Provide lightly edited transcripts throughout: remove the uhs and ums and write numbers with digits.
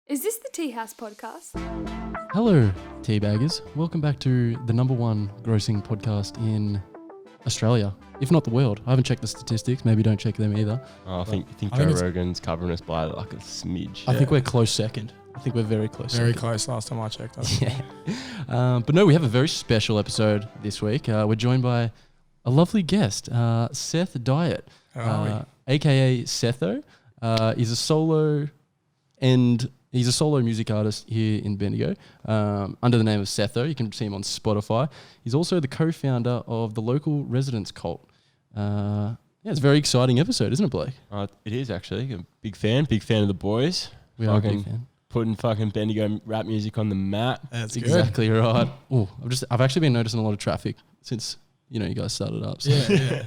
Is this the Teahouse podcast? Hello, teabaggers. Welcome back to the number one grossing podcast in Australia, if not the world. I haven't checked the statistics. Maybe don't check them either. I think Joe Rogan's covering us by like a smidge. I think we're close second. I think we're very close. Very close last time I checked. Yeah. But no, we have a very special episode this week. We're joined by a lovely guest, Seth Dyett, AKA SETHO. He's a solo music artist here in Bendigo under the name of Setho. You can see him on Spotify. He's also the co-founder of the local residents cult. It's a very exciting episode, isn't it, Blake? It is actually. A big fan of the boys. We are a big fan. Putting fucking Bendigo rap music on the map. That's exactly right. Oh, I've actually been noticing a lot of traffic since you guys started up. So. Yeah.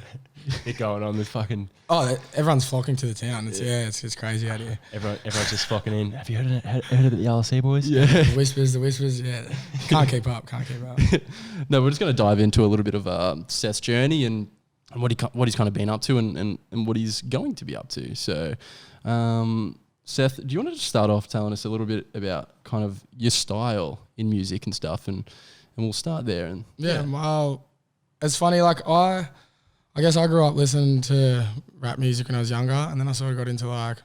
They're going on with fucking... Oh, everyone's flocking to the town. It's crazy out here. Everyone's just flocking in. Have you heard of the LRC boys? Yeah. The whispers, yeah. Can't keep up. No, we're just going to dive into a little bit of Seth's journey and what he's kind of been up to and what he's going to be up to. So, Seth, do you want to just start off telling us a little bit about kind of your style in music and stuff, and we'll start there. And well, it's funny, like I guess I grew up listening to rap music when I was younger, and then I sort of got into like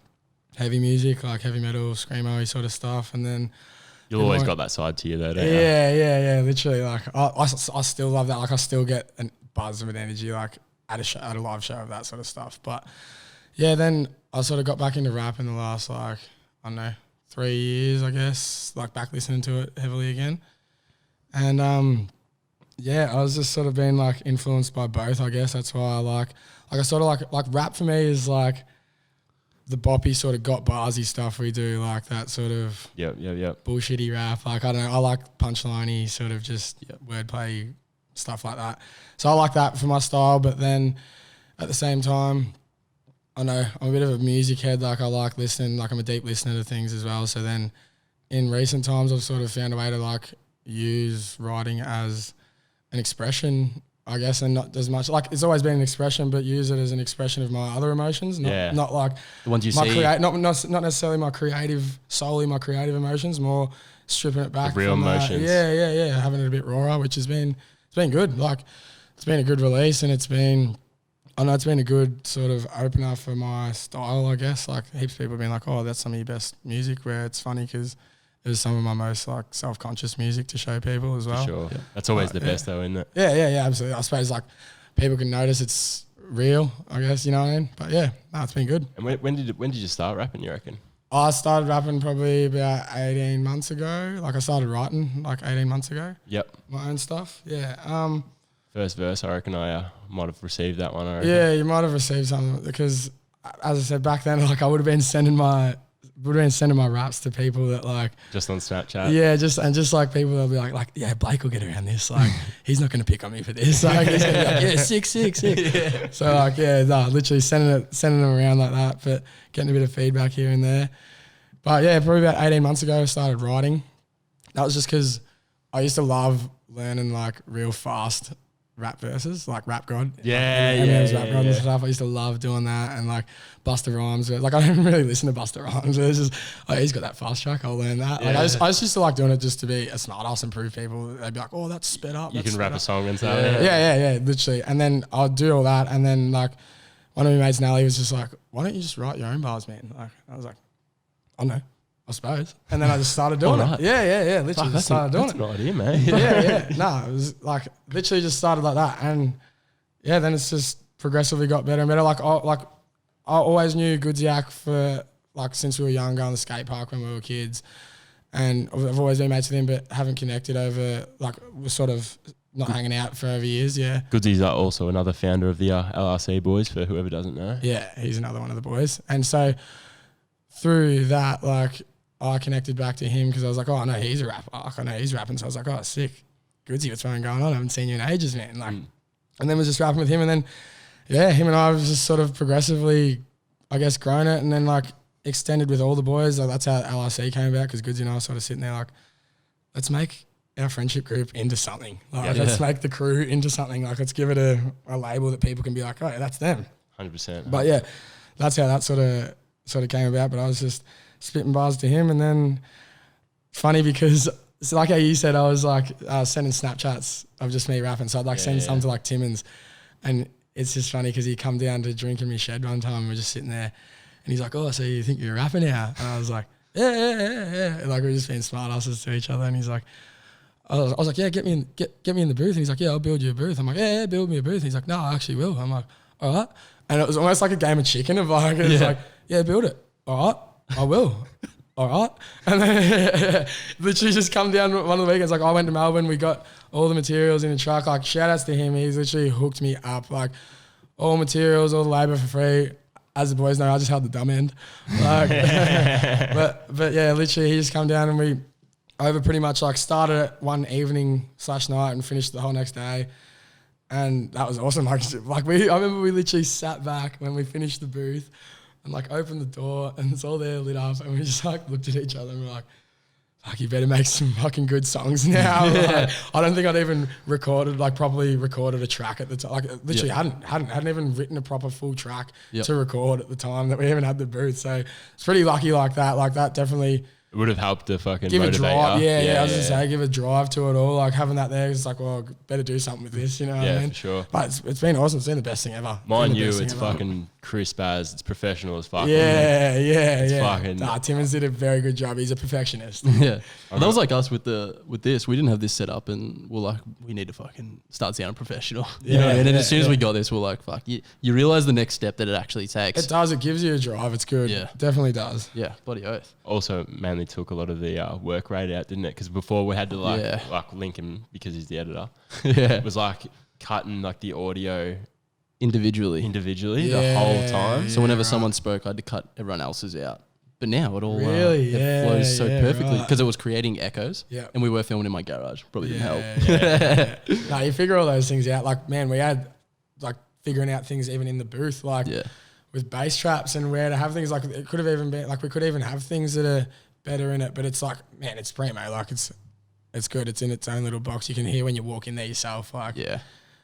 heavy music, like heavy metal, screamo sort of stuff, and then you've always got that side to you though, don't you? Yeah, literally. Like I still love that. Like I still get a buzz of energy, like at a live show of that sort of stuff. But yeah, then I sort of got back into rap in the last 3 years, I guess. Like back listening to it heavily again, and I was just sort of being like influenced by both, I guess. That's why I like I sort of like rap for me is like the boppy sort of got barsy stuff we do, like that sort of bullshitty rap. Like I don't know, I like punchliney sort of just wordplay stuff like that. So I like that for my style, but then at the same time, I know I'm a bit of a music head. Like I like listening, like I'm a deep listener to things as well. So then in recent times, I've sort of found a way to like use writing as an expression, I guess, and not as much like it's always been an expression, but use it as an expression of my other emotions, not like the ones you see, not necessarily solely my creative emotions, more stripping it back, the real emotions. Having it a bit rawer, which it's been good. Like it's been a good release, and it's been a good sort of opener for my style, I guess. Like heaps of people have been like, oh, that's some of your best music, where it's funny because it was some of my most like self-conscious music to show people as well. For sure. Yeah. That's always the best though, isn't it? Yeah, absolutely. I suppose like people can notice it's real, I guess, you know what I mean? But it's been good. And when did you start rapping, you reckon? I started rapping probably about 18 months ago. Like I started writing like 18 months ago. Yep. My own stuff. Yeah. First verse, I reckon I might have received that one. Yeah, you might have received something because as I said back then, like I would have been sending my raps to people that like just on Snapchat. Yeah, just like people that'll be like yeah, Blake will get around this. Like he's not gonna pick on me for this. Like he's gonna be like, yeah, sick. Yeah. So like literally sending them around like that, but getting a bit of feedback here and there. But yeah, probably about 18 months ago I started writing. That was just because I used to love learning like real fast rap verses, like Rap God. Rap God and stuff. I used to love doing that, and like Busta Rhymes. Like I don't really listen to Busta Rhymes. It's just he's got that fast track. I'll learn that. Like I just used to like doing it just to be a smart ass and prove people. They'd be like, oh, that's sped up. You can rap a song and stuff. Yeah, literally. And then I'll do all that, and then like one of my mates, Nelly, was just like, why don't you just write your own bars, man? Like I was like, I don't know, I suppose. And then I just started doing it. Yeah. Literally just started doing it. That's an idea, man. Yeah. No, it was like literally just started like that. And yeah, then it's just progressively got better and better. Like I always knew Goodsiak for like since we were younger on the skate park when we were kids. And I've always been mates with him, but haven't connected over, like we're sort of not hanging out for over years, yeah. Goodsy's also another founder of the LRC boys, for whoever doesn't know. Yeah, he's another one of the boys. And so through that, like, I connected back to him because I was like, oh, I know he's a rapper. I know he's rapping. So I was like, oh, sick. Goodsy, what's going on? I haven't seen you in ages, man. Like, and then was just rapping with him. And then, him and I was just sort of progressively, I guess, grown it. And then, like, extended with all the boys. Like, that's how LRC came about because Goodsy and I were sort of sitting there like, let's make our friendship group into something. Like, let's make the crew into something. Like, let's give it a label that people can be like, oh, yeah, that's them. 100%. But, yeah, that's how that sort of came about. But I was just spitting bars to him. And then funny because it's like how you said, I was like sending Snapchats of just me rapping. So I'd like send some to like Timmins, and it's just funny because he come down to drink in my shed one time. And we're just sitting there, and he's like, "Oh, so you think you're a rapper now?" And I was like, "Yeah." Like we're just being smart asses to each other. And he's like, I was like, "Yeah, get me in the booth." And he's like, "Yeah, I'll build you a booth." I'm like, "Yeah, build me a booth." And he's like, "No, I actually will." I'm like, "All right." And it was almost like a game of chicken of like, it's like, "Yeah, build it." "All right, I will." "All right." And then literally just come down one of the weekends. Like I went to Melbourne, we got all the materials in the truck. Like shout outs to him. He's literally hooked me up. Like all materials, all the labour for free. As the boys know, I just held the dumb end. Like, but yeah, literally he just come down and we over pretty much like started it one evening / night and finished the whole next day. And that was awesome. Like I remember we literally sat back when we finished the booth and like opened the door and it's all there lit up and we just like looked at each other and we're like, fuck, you better make some fucking good songs now. Like, I don't think I'd even properly recorded a track at the time. Like literally hadn't even written a proper full track to record at the time that we even had the booth. So it's pretty lucky like that. Like that definitely It would have helped to fucking give a motivate drive. you. Yeah, I was gonna say give a drive to it all. Like having that there, it's like, well, better do something with this. You know what I mean? For sure. But it's been awesome. It's been the best thing ever. Mind you, it's fucking crisp as, it's professional as fuck. Yeah. Fucking Timmins did a very good job. He's a perfectionist. Yeah. That was like us with this. We didn't have this set up and we're like, we need to fucking start sounding professional. You know what I mean? And as soon as we got this, we're like, fuck, you realize the next step that it actually takes. It does. It gives you a drive. It's good. Yeah. Definitely does. Yeah, bloody oath. Also mainly took a lot of the work rate out, didn't it? Because before we had to like link him because he's the editor. Yeah. It was like cutting like the audio Individually. the whole time. So whenever someone spoke, I had to cut everyone else's out. But now it all Really? flows so perfectly right. because it was creating echoes. Yeah. And we were filming in my garage. Probably didn't help. No, you figure all those things out. Like, man, we had like figuring out things even in the booth, like with bass traps and where to have things. Like it could have even been like we could even have things that are better in it. But it's like, man, it's primo. Like it's good. It's in its own little box. You can hear when you walk in there yourself. Like Yeah,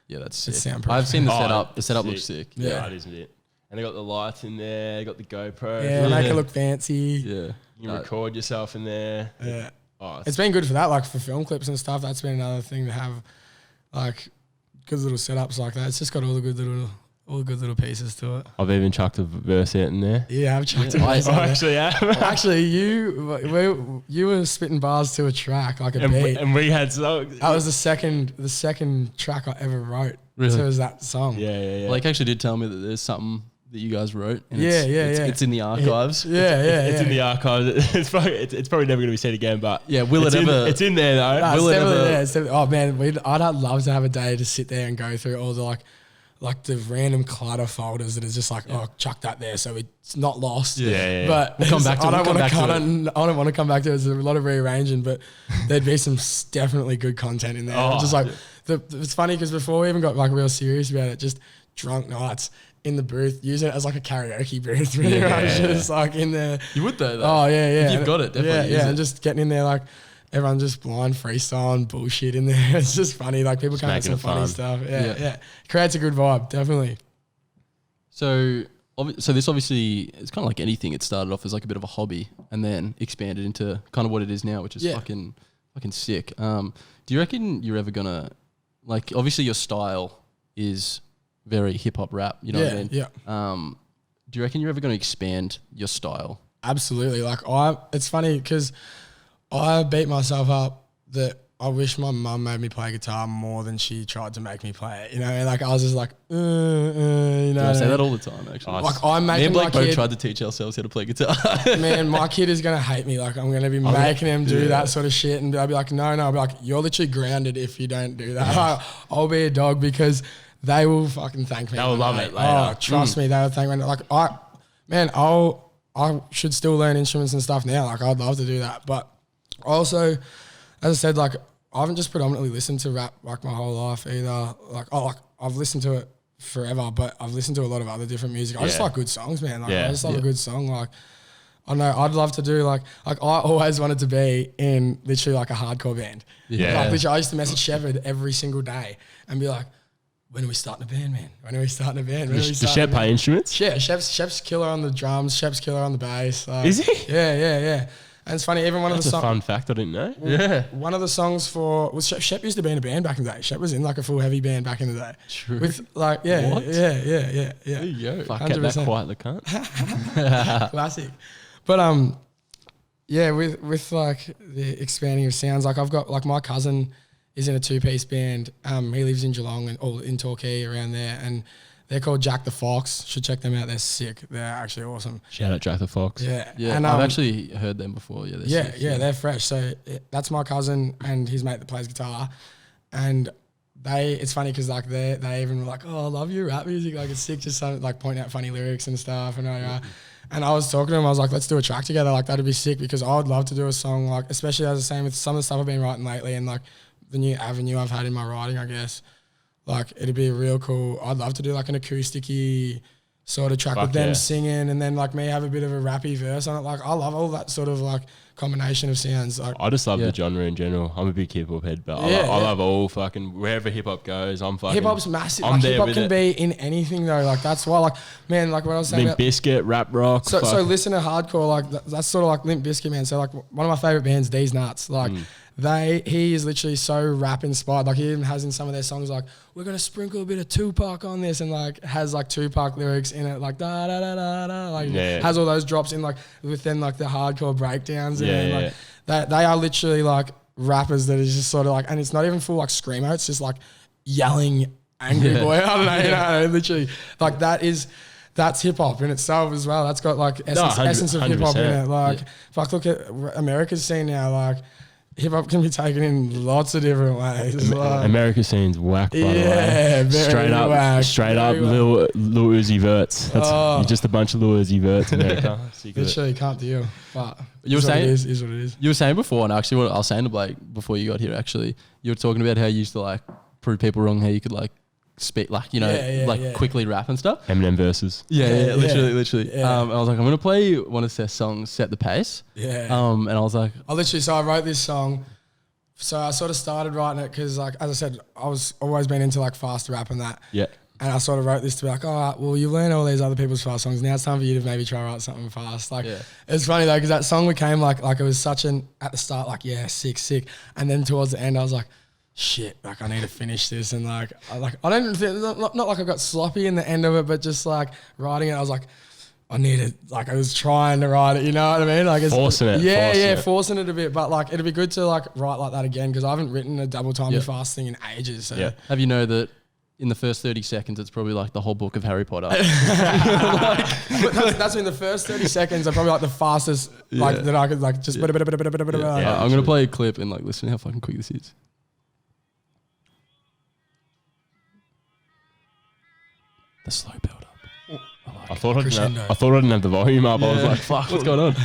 that's It sick. sound I've seen the Oh, setup. The setup sick. looks sick. Yeah, it isn't it? And they got the lights in there. They got the GoPro. yeah, make it look fancy. Yeah. You can record yourself in there. Yeah. Oh, It's been good for that, like for film clips and stuff. That's been another thing to have, like good little setups like that. It's just got all the good little pieces to it. I've even chucked a verse out in there. Yeah, I've chucked Yeah. it. Actually, yeah. Actually, you were spitting bars to a track, like a beat. and we had songs. That was the second track I ever wrote. Really? So it was that song. Yeah. Blake actually did tell me that there's something that you guys wrote. And Yeah, it's in the archives. Yeah. It's in the archives. It's probably never going to be said again, but Yeah, will it ever? It's in there though. No, Will it it's definitely ever- there. It's definitely- oh man, I'd love to have a day to sit there and go through all the like the random clutter folders that is just like, oh, chuck that there so it's not lost. Yeah. But We'll come back to it. I don't We'll want to come back I don't want to come back to it. There's a lot of rearranging, but there'd be some definitely good content in there. Oh, Just like it's funny because before we even got like real serious about it, just drunk nights in the booth, using it as like a karaoke booth. Really, just like in there. You would though. Oh yeah. If you've got it, definitely use it. And just getting in there like. Everyone just blind freestyle and bullshit in there. It's just funny. Like people come up with some making it funny fun. stuff. Yeah. Yeah. Creates a good vibe, definitely. So this obviously, it's kind of like anything. It started off as like a bit of a hobby and then expanded into kind of what it is now, which is fucking sick. Do you reckon you're ever gonna, like, obviously your style is very hip hop rap, you know what I mean? Yeah. Do you reckon you're ever gonna expand your style? Absolutely. Like it's funny because I beat myself up that I wish my mum made me play guitar more than she tried to make me play it. You know, and like I was just like, you know. I what say I mean? that all the time, actually. Like I'm Me making and my Blake both kid. tried to teach ourselves how to play guitar. Man, my kid is gonna hate me. Like I'm gonna be making him do that sort of shit, and I'll be like, no. I'll be like, you're literally grounded if you don't do that. I'll be a dog because they will fucking thank me. They'll love it later. Oh, trust me, they'll thank me. Like I should still learn instruments and stuff now. Like I'd love to do that, but also, as I said, like I haven't just predominantly listened to rap like my whole life either. Like I've listened to it forever, but I've listened to a lot of other different music. I just like good songs, man. Like I just love a good song. Like I know I'd love to do like I always wanted to be in literally like a hardcore band. Yeah. Like literally I used to message Shepard every single day and be like, when are we starting a band, man? When are we starting a band? Does Shep play instruments? Yeah, Shep's killer on the drums. Shep's killer on the bass. Like, Is he? Yeah. And it's funny, even one That's of the a songs. fun fact I didn't know. Yeah. One of the songs for Shep used to be in a band back in the day. Shep was in like a full heavy band back in the day. True. With like yeah. What? Yeah. There you go. Fuck, get that 100%. quiet, the cunt. Classic. But yeah, with like the expanding of sounds, like I've got like my cousin is in a 2-piece band. He lives in Geelong or in Torquay around there, and they're called Jack the Fox. Should check them out. They're sick. They're actually awesome. Shout out Jack the Fox. Yeah. Yeah, And, I've actually heard them before. Yeah, they're sick, they're fresh. So that's my cousin and his mate that plays guitar, and it's funny because like they even were like, oh, I love your rap music. Like it's sick, just something, like pointing out funny lyrics and stuff. And I was talking to him. I was like, let's do a track together. Like that'd be sick because I would love to do a song. Like especially as I was saying with some of the stuff I've been writing lately and like the new avenue I've had in my writing, I guess. Like it'd be real cool. I'd love to do like an acoustic-y sort of track with them singing and then like me have a bit of a rappy verse on it. Like I love all that sort of like combination of sounds. Like I just love the genre in general. I'm a big hip hop head, but I love all fucking wherever hip hop goes. I'm fucking hip hop's massive. I'm like there hip hop with can it. be in anything though. Like that's why like man, like what I was saying Limp about Bizkit, rap rock. so listen to hardcore, like that's sort of like Limp Bizkit, man. So like one of my favorite bands, These Nuts, like he is literally so rap inspired. Like he even has in some of their songs like we're gonna sprinkle a bit of Tupac on this and like has like Tupac lyrics in it, like da da da da da, like has all those drops in like within like the hardcore breakdowns and like they are literally like rappers that is just sort of like, and it's not even full like screamo, it's just like yelling angry boy. I don't know, you know, literally like that's hip hop in itself as well. That's got like essence of hip hop in it. Like if I look at America's scene now, like hip hop can be taken in lots of different ways. Like, America's scene's whack, by the way. Straight up, Lil Uzi Verts. You're just a bunch of Lil Uzi Verts, America. Literally can't deal. But you were saying is what it is. You were saying before, and actually, what I was saying to Blake before you got here, actually, you were talking about how you used to like prove people wrong, how you could like speak like quickly rap and stuff. Eminem verses. Literally. Yeah. I was like, I'm gonna play one of Seth's songs, Set the Pace. Yeah. And I was like, I wrote this song. So I sort of started writing it because, like, as I said, I was always been into like fast rap and that. Yeah. And I sort of wrote this to be like, all right, well, you learn all these other people's fast songs. Now it's time for you to maybe try write something fast. Like, it's funny though, because that song became like it was such at the start, like, yeah, sick. And then towards the end, I was like, shit, like I need to finish this. And like, I don't think, not like I got sloppy in the end of it, but just like writing it, I was like, I was trying to write it, you know what I mean? Like it's forcing it a bit, but like it'd be good to like write like that again because I haven't written a double time fast thing in ages. So. Have you know that in the first 30 seconds, it's probably like the whole book of Harry Potter. But that's in the first 30 seconds are probably like the fastest like that I could like just. I'm gonna play a clip and like listen to how fucking quick this is. The slow build up. I thought I didn't have the volume up. I was like, fuck, what's going on?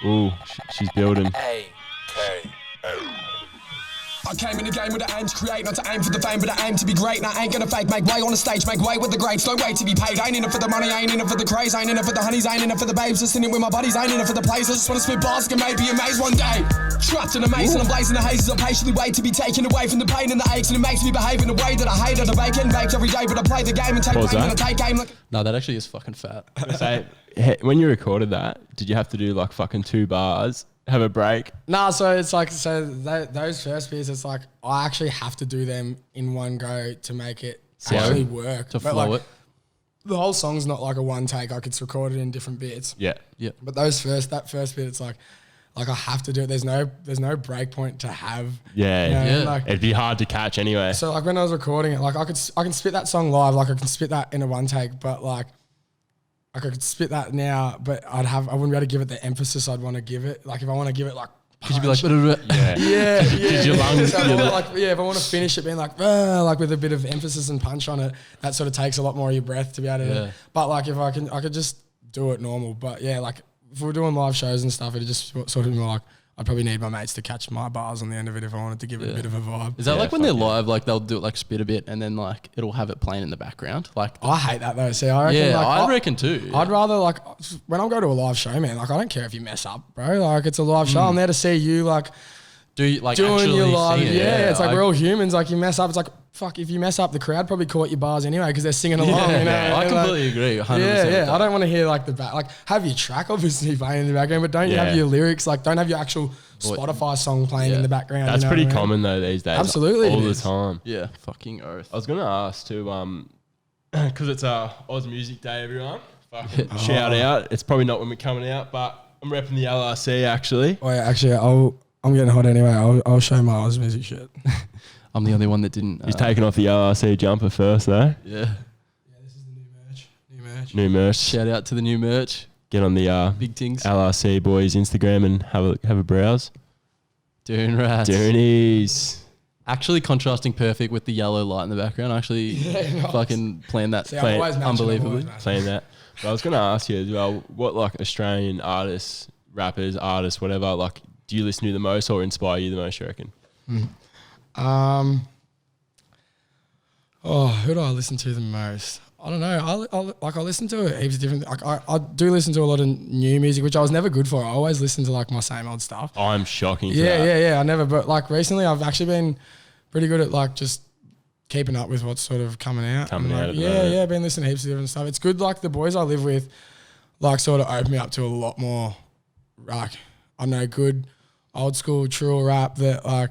Ooh, she's building. I came in the game with the aim to create, not to aim for the fame, but I aim to be great. And I ain't gonna fake, make way on the stage, make way with the greats. Don't wait to be paid. I ain't in it for the money, I ain't in it for the craze, I ain't in it for the honeys, I ain't in it for the babes. Just in it with my buddies, I ain't in it for the plays. I just wanna spit bars, can maybe amaze one day. Trapped in a maze and I'm blazing the hazes. I patiently wait to be taken away from the pain and the aches, and it makes me behave in a way that I hate. I bake and baked every day, but I play the game and take pain and I take aim like. No, that actually is fucking fat. So, when you recorded that, did you have to do like fucking 2 bars? Have a break? Nah, so it's like, those first beats, it's like, I actually have to do them in one go to make it actually work. To flow it. The whole song's not like a one take, like it's recorded in different bits. Yeah. But that first bit, it's like I have to do it. There's no break point to have. Yeah. You know, like, it'd be hard to catch anyway. So like when I was recording it, like I can spit that song live, like I can spit that in a one take, but like, I could spit that now, but I wouldn't be able to give it the emphasis I'd want to give it. Like if I want to give it like, could you be like, yeah. Because your lungs, so if I want to finish it being like with a bit of emphasis and punch on it, that sort of takes a lot more of your breath to be able to. Yeah. But like if I could just do it normal. But yeah, like if we're doing live shows and stuff, it just sort of be like I'd probably need my mates to catch my bars on the end of it if I wanted to give it a bit of a vibe. Is that like when they're live, like they'll do it like spit a bit and then like it'll have it playing in the background? Like I hate that though. See, I reckon I reckon too. I'd rather like when I go to a live show, man, like I don't care if you mess up, bro. Like it's a live show. I'm there to see you like doing actually your live. sing it. Yeah, it's like we're all humans. Like you mess up, it's like fuck. If you mess up, the crowd probably caught your bars anyway because they're singing along. You know, I completely agree. 100%. Yeah. I don't want to hear like the back. Like have your track obviously playing in the background, but don't you have your lyrics? Like don't have your actual Spotify song playing in the background. That's pretty common though these days. Absolutely, all the time. Yeah, fucking oath. I was gonna ask too, because it's Oz Music Day, everyone. Fucking shout out. It's probably not when we're coming out, but I'm repping the LRC actually. Oh yeah, actually, I'm getting hot anyway. I'll show my Oz music shit. I'm the only one that didn't. He's taking off the LRC jumper first though. Yeah. Yeah, this is the new merch. New merch. Shout out to the new merch. Get on the Big things. LRC boys Instagram and have a browse. Doing rats. Doonies. Actually contrasting perfect with the yellow light in the background. I actually fucking planned that. See, I always match it, unbelievably. Playing that. But I was going to ask you as well, what like Australian artists, rappers, artists, whatever, like do you listen to the most or inspire you the most, you reckon? Who do I listen to the most? I don't know. I listen to heaps of different. Like I do listen to a lot of new music, which I was never good for. I always listen to like my same old stuff. I'm shocking. Yeah. I never. But like recently, I've actually been pretty good at like just keeping up with what's sort of coming out. I've been listening to heaps of different stuff. It's good. Like the boys I live with, like sort of open me up to a lot more. Like I know good old school true rap that like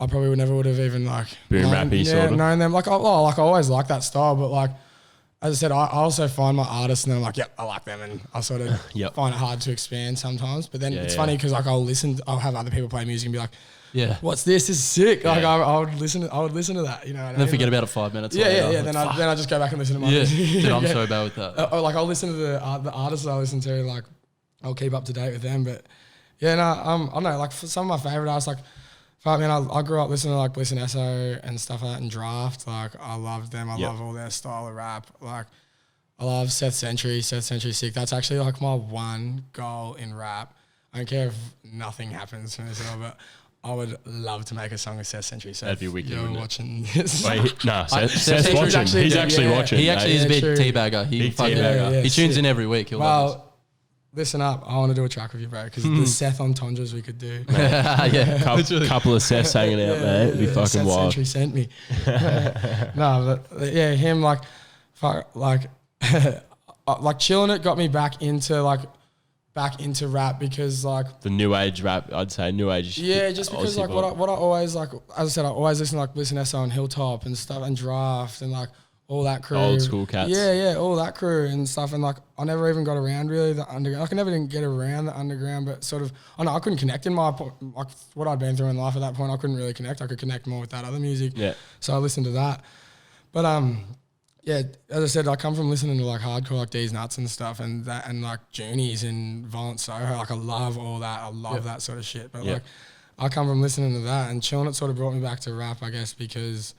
I probably never would have even like boom rappy sort of known them. Like I always like that style, but like as I said, I also find my artists and then I'm like, yep, I like them, and I sort of find it hard to expand sometimes. But then it's funny because like I'll have other people play music and be like, yeah, what's this? This is sick. Yeah. Like I would listen to that. You know, and then forget about it 5 minutes. Yeah. Then I just go back and listen to my music. Dude, I'm so bad with that. Like I'll listen to the artists I listen to. Like I'll keep up to date with them. But yeah, I don't know. Like for some of my favorite artists, like. Fuck man, I grew up listening to like Bliss and Esso and stuff like that and Draft. Like I loved them. I love all their style of rap. Like I love Seth Century sick. That's actually like my one goal in rap. I don't care if nothing happens from this, but I would love to make a song with Seth Century. So that'd be wicked. You're watching this. Wait, no, Seth's watching. He's actually watching. He actually is a big teabagger. He tunes in every week. He'll love us. Listen up, I want to do a track with you, bro, because the Seth entendres we could do. Couple of Seths hanging out, mate. It'd be fucking Seth wild. Century sent me. No, but yeah, him like Chilling It got me back into rap because like the new age rap, I'd say new age. Yeah, just because like what I always like, as I said, I always listen to like Bliss and Esso and Hilltop and stuff and Draft and like all that crew. Old school cats. Yeah, all that crew and stuff. And like, I never even got around really the underground. Like, I never didn't get around the underground, but sort of, I couldn't connect in my, like what I'd been through in life at that point. I couldn't really connect. I could connect more with that other music. Yeah. So I listened to that. But, yeah, as I said, I come from listening to like hardcore, like D's Nuts and stuff and that, and like Joonies and Violent Soho. Like I love all that. I love that sort of shit. But like, I come from listening to that, and Chilling It sort of brought me back to rap, I guess, because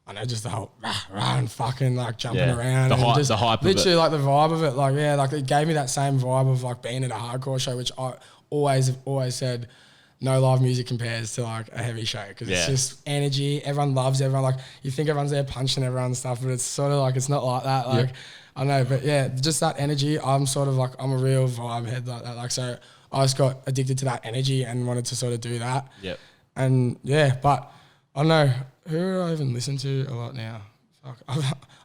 I know just the whole and fucking like jumping around. The hype literally of it. like the vibe of it. Like, yeah, like it gave me that same vibe of like being at a hardcore show, which I always said no live music compares to like a heavy show because it's just energy. Everyone loves everyone. Like you think everyone's there punching everyone and stuff, but it's sort of like, it's not like that. Like I know, but yeah, just that energy. I'm sort of like, I'm a real vibe head like that. Like, so I just got addicted to that energy and wanted to sort of do that. Yep. And yeah, but I don't know. Who do I even listen to a lot now? Fuck.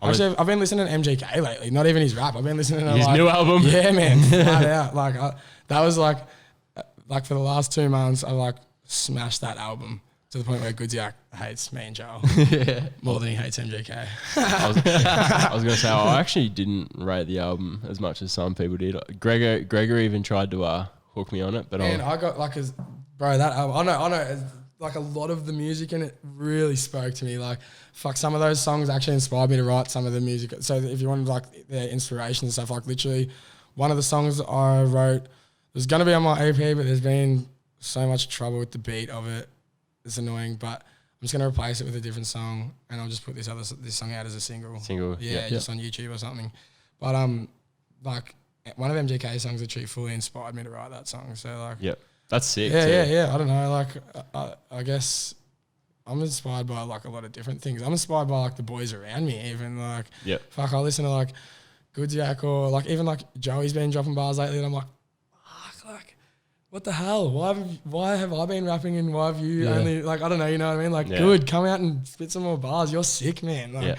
I've been listening to MGK lately. Not even his rap. I've been listening to his new album. Yeah, man. Flat out. Like that was like for the last 2 months, I like smashed that album to the point where Goodziak hates me and Joel more than he hates MGK. I was gonna say I actually didn't rate the album as much as some people did. Gregor even tried to hook me on it, but I got like that album. I know. Like a lot of the music in it really spoke to me. Like, fuck, some of those songs actually inspired me to write some of the music. So if you wanted like their inspiration and stuff, like literally one of the songs I wrote was going to be on my EP, but there's been so much trouble with the beat of it. It's annoying, but I'm just going to replace it with a different song and I'll just put this song out as a single. Yeah, just on YouTube or something. But like one of MGK's songs actually fully inspired me to write that song. So like, That's sick. Yeah. I don't know. Like, I guess I'm inspired by like a lot of different things. I'm inspired by like the boys around me, even like, fuck, I listen to like Goodyak or like even like Joey's been dropping bars lately, and I'm like, fuck, like, what the hell? Why have I been rapping and why have you only like, I don't know, you know what I mean? Like, good, come out and spit some more bars. You're sick, man. Like,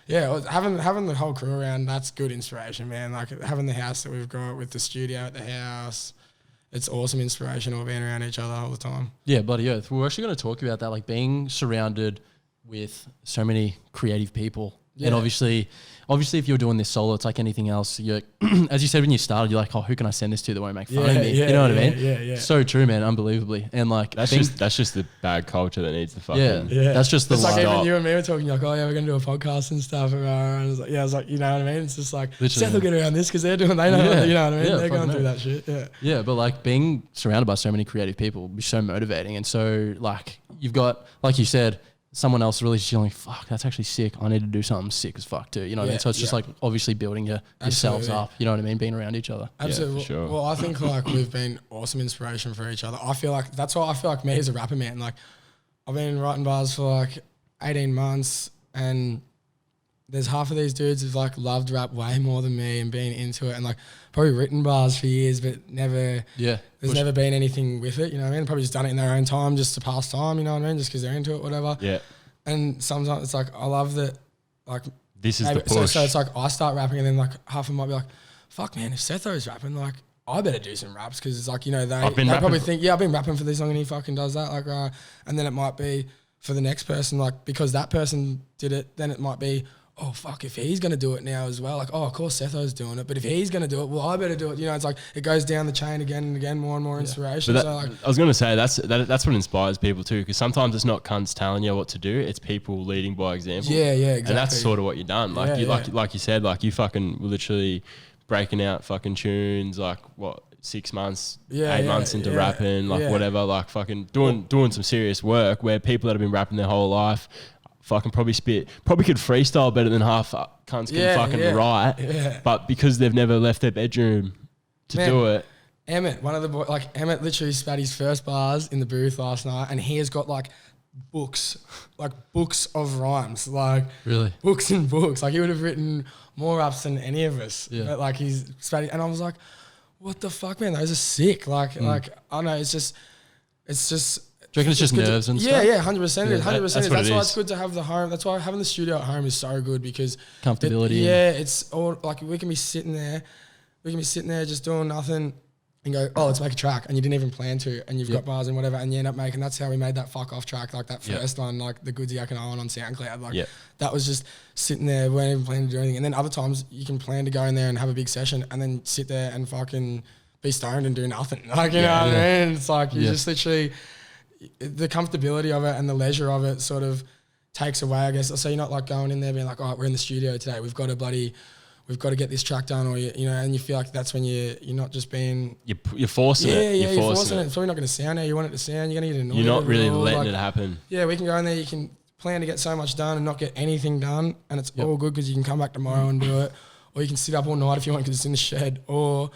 having the whole crew around, that's good inspiration, man. Like having the house that we've got with the studio at the house, it's awesome inspiration, all being around each other all the time. Yeah, bloody earth. We're actually going to talk about that, like being surrounded with so many creative people. And obviously if you're doing this solo, it's like anything else. You're, as you said when you started, you're like, oh, who can I send this to that won't make fun of me? You know what I mean? Yeah. So true, man. Unbelievably. And like that's just the bad culture that needs to fucking that's just the it's like even you and me were talking, like, oh yeah, we're gonna do a podcast and stuff. And I was like, you know what I mean? It's just like Seth will get around this because they know, you know what I mean? They're going through that shit. Yeah, but like being surrounded by so many creative people would be so motivating. And so like you've got, like you said, someone else really feeling, fuck, that's actually sick. I need to do something sick as fuck too. You know what I mean? So it's just like obviously building yourselves up. You know what I mean? Being around each other. Absolutely. For sure. Well, I think like we've been awesome inspiration for each other. I feel like that's why I feel like me as a rapper, man. Like I've been writing bars for like 18 months, and there's half of these dudes who've like loved rap way more than me and been into it, and like probably written bars for years, but never. There's never been anything with it, you know what I mean? Probably just done it in their own time just to pass time, you know what I mean? Just because they're into it, whatever. Yeah. And sometimes it's like, I love that, like, this is the push. So it's like I start rapping, and then like half of them might be like, fuck, man, if Setho's rapping, like, I better do some raps, because it's like, you know, they probably think, I've been rapping for this long and he fucking does that. Like, and then it might be for the next person, like, because that person did it, then it might be, oh, fuck, if he's going to do it now as well, like, oh, of course Setho's doing it, but if he's going to do it, well, I better do it. You know, it's like, it goes down the chain again and again, more and more inspiration. But so like, I was going to say, that's what inspires people too, because sometimes it's not cunts telling you what to do, it's people leading by example. Yeah, exactly. And that's sort of what you've done. Like, like you said, like you fucking were literally breaking out fucking tunes, like what, 6 months, 8 months into rapping, like whatever, like fucking doing some serious work, where people that have been rapping their whole life fucking probably could freestyle better than half cunts can fucking write. Yeah. But because they've never left their bedroom to do it. Emmett, one of the boys, like Emmett literally spat his first bars in the booth last night, and he has got like books of rhymes, like really books and books. Like he would have written more raps than any of us. Yeah. But like he's spat, and I was like, what the fuck, man? Those are sick. Like I don't know. It's just. Do you reckon it's just nerves and stuff? Yeah, 100%. Yeah, 100%. that's why it's good to have the home. That's why having the studio at home is so good, because comfortability. It's all like we can be sitting there just doing nothing and go, oh, let's make a track, and you didn't even plan to, and you've got bars and whatever, and you end up making. That's how we made that fuck off track, like that first one, like the Goodyak and on SoundCloud. Like that was just sitting there, weren't even planning to do anything. And then other times you can plan to go in there and have a big session, and then sit there and fucking be stoned and do nothing. Like you know what I mean? It's like you just literally. The comfortability of it and the leisure of it sort of takes away, I guess. So you're not like going in there being like, all right, we're in the studio today, we've got to get this track done, or you know, and you feel like that's when you're not just being you're forcing it. Yeah, you're forcing it. It's probably not going to sound how you want it to sound. You're going to get annoyed. You're not really letting it happen. Yeah, we can go in there. You can plan to get so much done and not get anything done, and it's all good because you can come back tomorrow and do it, or you can sit up all night if you want because it's in the shed, or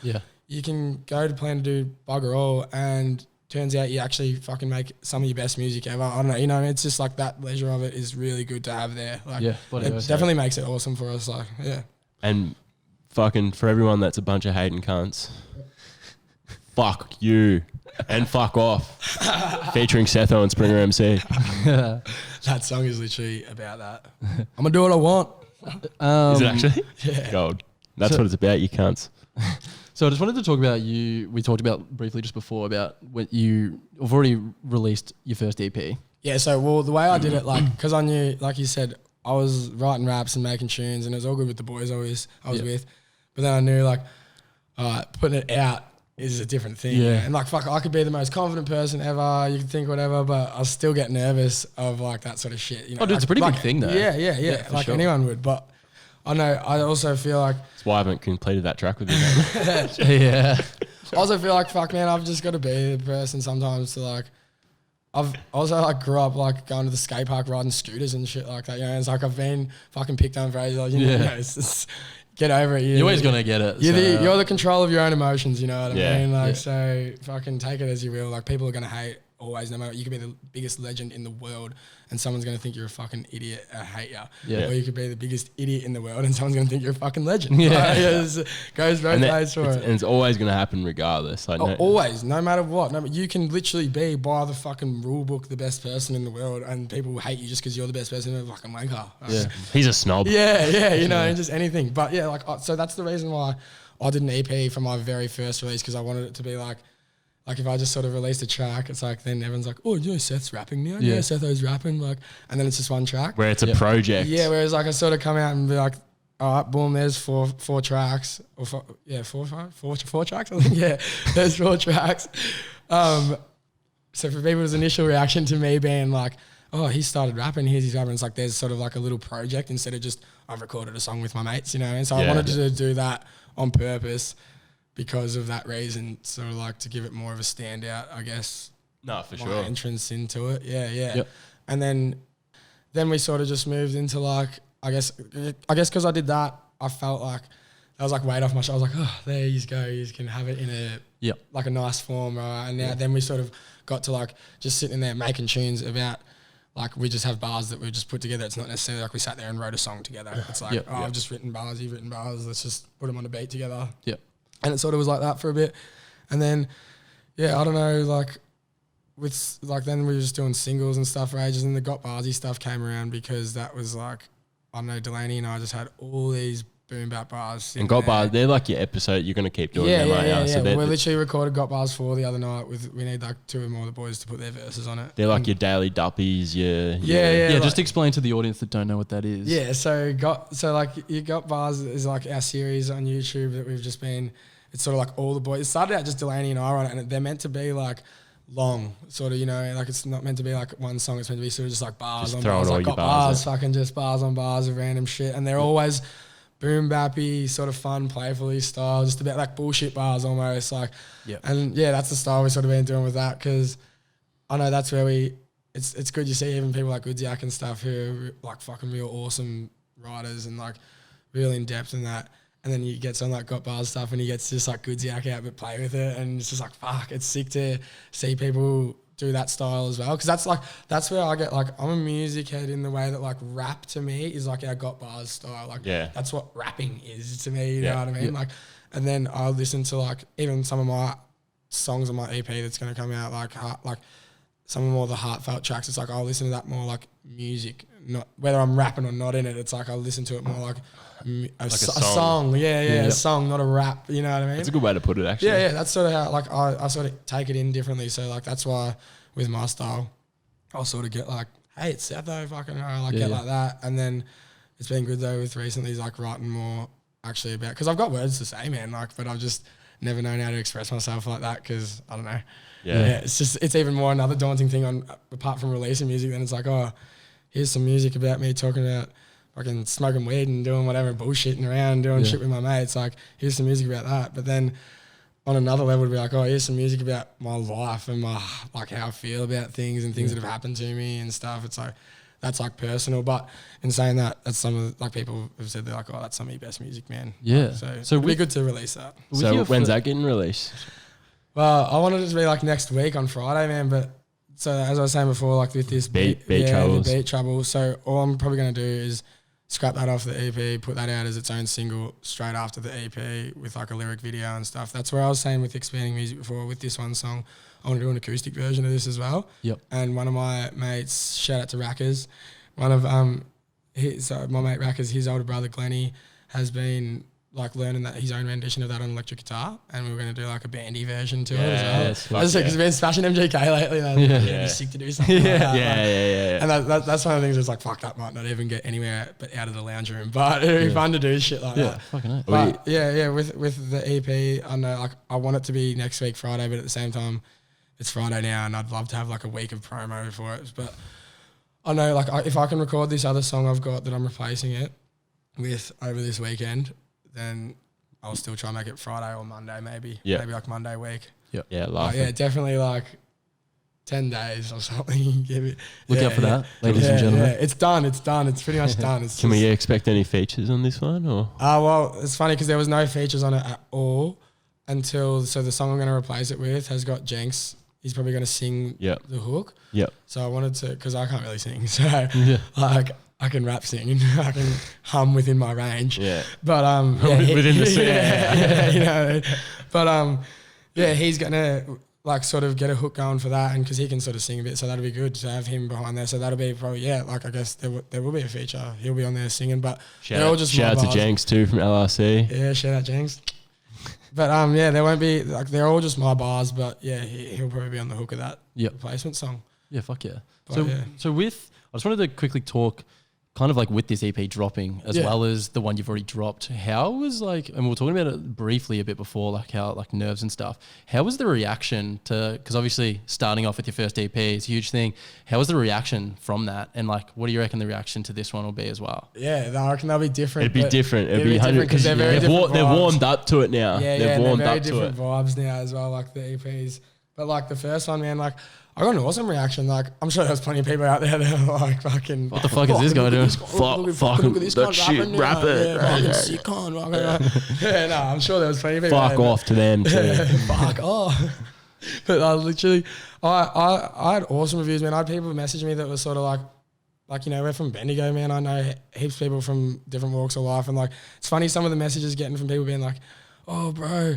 you can go to plan to do bugger all and. Turns out you actually fucking make some of your best music ever. I don't know, you know, it's just like that leisure of it is really good to have there. Like, it definitely makes it awesome for us. Like, and fucking for everyone that's a bunch of hating cunts, fuck you and fuck off. Featuring Setho and Springer MC. That song is literally about that. I'm gonna do what I want. Is it actually? Yeah. Gold. That's what it's about, you cunts. So I just wanted to talk about you. We talked about briefly just before about when you've already released your first EP. Yeah. So the way I did it, like, because I knew, like you said, I was writing raps and making tunes, and it was all good with the boys I was with. But then I knew like putting it out is a different thing. Yeah. And like fuck, I could be the most confident person ever. You could think whatever, but I still get nervous of like that sort of shit. You know? Oh, dude, it's a pretty big thing though. Yeah. Like anyone would, but. I know. I also feel like that's why I haven't completed that track with you. Yeah. I also feel like fuck, man. I've just got to be the person sometimes to like. I've also like grew up like going to the skate park riding scooters and shit like that. You know, it's like I've been fucking picked on for ages. Like, you know, it's get over it. You're always gonna get it. You're the control of your own emotions. You know what I mean? Like, Yeah. so fucking take it as you will. Like, people are gonna hate always, no matter. You could be the biggest legend in the world, and someone's gonna think you're a fucking idiot and hate you. Yeah. Or you could be the biggest idiot in the world, and someone's gonna think you're a fucking legend. Yeah. Like, it goes both ways for it. And it's always going to happen regardless. Like, Always, no matter what. No, you can literally be by the fucking rule book the best person in the world, and people hate you just because you're the best person in a fucking wanker. Yeah. he's a snob. Yeah, you know, just anything. But yeah, like, so that's the reason why I did an EP for my very first release, because I wanted it to be like if I just sort of released a track, it's like, then everyone's like, oh, you know, Seth's rapping now. Yeah, Setho's rapping. Like, and then it's just one track. Where it's a project. Yeah, whereas like I sort of come out and be like, all right, boom, there's four tracks. Or four tracks, I think. Yeah, there's 4 tracks. So for people's initial reaction to me being like, oh, he started rapping, here's his rapping, it's like there's sort of like a little project instead of just I've recorded a song with my mates, you know. And so I wanted to do that on purpose because of that reason, sort of like to give it more of a standout, I guess. No, for my sure. entrance into it. Yeah. Yep. And then we sort of just moved into like, I guess because I did that, I felt like that was like weight off my shoulder. I was like, oh, there you go. You can have it in a like a nice form, right? And now then we sort of got to like just sitting there making tunes about like we just have bars that we just put together. It's not necessarily like we sat there and wrote a song together. It's like, I've just written bars, you've written bars. Let's just put them on a beat together. Yep. And it sort of was like that for a bit. And then, yeah, I don't know, like with like then we were just doing singles and stuff for ages, and the Got Barsy stuff came around because that was like, I don't know, Delaney and I just had all these boom bap bars. And Got Bars, they're like your episode. You're going to keep doing them, aren't you? Yeah. So We literally recorded Got Bars 4 the other night. We need like 2 more of the boys to put their verses on it. They're like your daily duppies, Yeah, like, just explain to the audience that don't know what that is. Yeah, so like you Got Bars is like our series on YouTube that we've just been. It's sort of like all the boys. It started out just Delaney and I on it, and they're meant to be like long, sort of, you know, like it's not meant to be like one song. It's meant to be sort of just like bars Just on bars. throwing all Like your Got bars Bars, fucking just bars on bars of random shit, and they're always boom bappy, sort of fun, playfully style, just about like bullshit bars almost. Like, and yeah, that's the style we've sort of been doing with that, because I know that's where it's good. You see even people like Goodziak and stuff who are like fucking real awesome writers and like real in depth in that. And then you get some like Got Bars stuff and he gets just like Goodziak out but play with it, and it's just like, fuck, it's sick to see people do that style as well, because that's where I get like, I'm a music head in the way that like rap to me is like our Got Bars style, like that's what rapping is to me, you know what I mean? Like, and then I'll listen to like even some of my songs on my EP that's going to come out, like some of more of the heartfelt tracks. It's like I'll listen to that more like music, not whether I'm rapping or not in it. It's like I'll listen to it more like a song. A song, not a rap. You know what I mean? That's a good way to put it, actually. Yeah, that's sort of how like I sort of take it in differently. So like that's why with my style, I'll sort of get like, hey, it's Setho, fucking get like that. And then it's been good though with recently like writing more actually about, because I've got words to say, man, like, but I've just never known how to express myself like that, because I don't know. Yeah, it's even more another daunting thing on apart from releasing music. Then it's like, oh, here's some music about me talking about fucking smoking weed and doing whatever, bullshitting around, doing shit with my mates. Like, here's some music about that. But then on another level, to be like, oh, here's some music about my life and my like how I feel about things and things that have happened to me and stuff. It's like that's like personal. But in saying that, that's some of like people have said they're like, oh, that's some of your best music, man. Yeah. So it'd be good to release that. So when's that getting released? Well, I wanted it to be like next week on Friday, man. But so as I was saying before, like with this beat trouble. So all I'm probably going to do is scrap that off the EP, put that out as its own single straight after the EP with like a lyric video and stuff. That's where I was saying with expanding music before. With this one song, I want to do an acoustic version of this as well. Yep. And one of my mates, shout out to Rackers, one of my mate Rackers, his older brother Glennie has been like learning that his own rendition of that on electric guitar, and we were going to do like a bandy version to it as well. Because we've been smashing MGK lately, and it'd be sick to do something like that. Yeah. And that's one of the things that's like, fuck, that might not even get anywhere but out of the lounge room, but it'd be fun to do shit like that. Fucking hell. But with the EP, I know like I want it to be next week Friday, but at the same time, it's Friday now, and I'd love to have like a week of promo for it. But I know like if I can record this other song I've got that I'm replacing it with over this weekend, then I'll still try and make it Friday or Monday maybe. Maybe like Monday week. Yeah, definitely like 10 days or something. Look out for that, ladies and gentlemen. Yeah. It's done. It's pretty much done. Can we expect any features on this one? Or well, it's funny because there was no features on it at all until the song I'm going to replace it with has got Jenks. He's probably going to sing the hook. Yep. So I wanted to, because I can't really sing. So like I can rap sing and I can hum within my range. Yeah. But within the scene. You know. But he's going to like sort of get a hook going for that, and because he can sort of sing a bit, so that'll be good to have him behind there. So that'll be probably like I guess there will be a feature. He'll be on there singing, but they're all just shout out to Jenks too from LRC. Yeah, shout out Jenks. But there won't be like they're all just my bars, but he'll probably be on the hook of that replacement song. Yeah, fuck yeah. But so with I just wanted to quickly talk kind of like with this EP dropping as well as the one you've already dropped, how was like, and we were talking about it briefly a bit before, like how like nerves and stuff, how was the reaction to, because obviously starting off with your first EP is a huge thing, how was the reaction from that, and like what do you reckon the reaction to this one will be as well? Yeah, I reckon they'll be different. It'd be different. It'd be 100 because they've warmed up to it now. They've warmed up to it. They're very different vibes now as well, like the EPs. But like the first one, man, like I got an awesome reaction. Like I'm sure there's plenty of people out there that are like fucking. What the fuck is this guy doing? Fuck this that shit, rap it. Fucking sick on. Yeah, no, I'm sure there was plenty of people. Fuck off to them too. Fuck off. But I literally, I had awesome reviews, man. I had people message me that was sort of like, you know, we're from Bendigo, man. I know heaps of people from different walks of life. And like, it's funny some of the messages getting from people being like, oh, bro,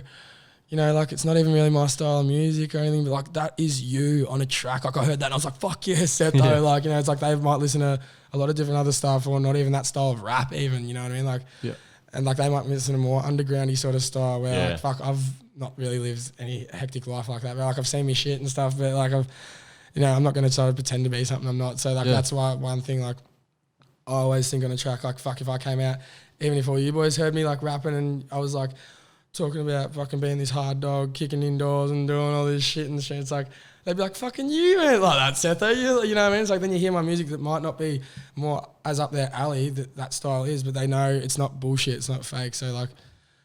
you know, like it's not even really my style of music or anything, but like that is you on a track. Like I heard that and I was like, fuck yeah, Setho. Yeah. Like, you know, it's like they might listen to a lot of different other stuff or not even that style of rap even, you know what I mean? Like, and like they might listen to more undergroundy sort of style where like, fuck, I've not really lived any hectic life like that. But like I've seen me shit and stuff, but like you know, I'm not going to try to pretend to be something I'm not. So like that's why one thing, like I always think on a track, like fuck, if I came out, even if all you boys heard me like rapping and I was like talking about fucking being this hard dog, kicking indoors and doing all this shit and shit, it's like, they'd be like, fucking you, man, like that, Setho, you know what I mean? It's like then you hear my music that might not be more as up their alley that style is, but they know it's not bullshit, it's not fake. So like,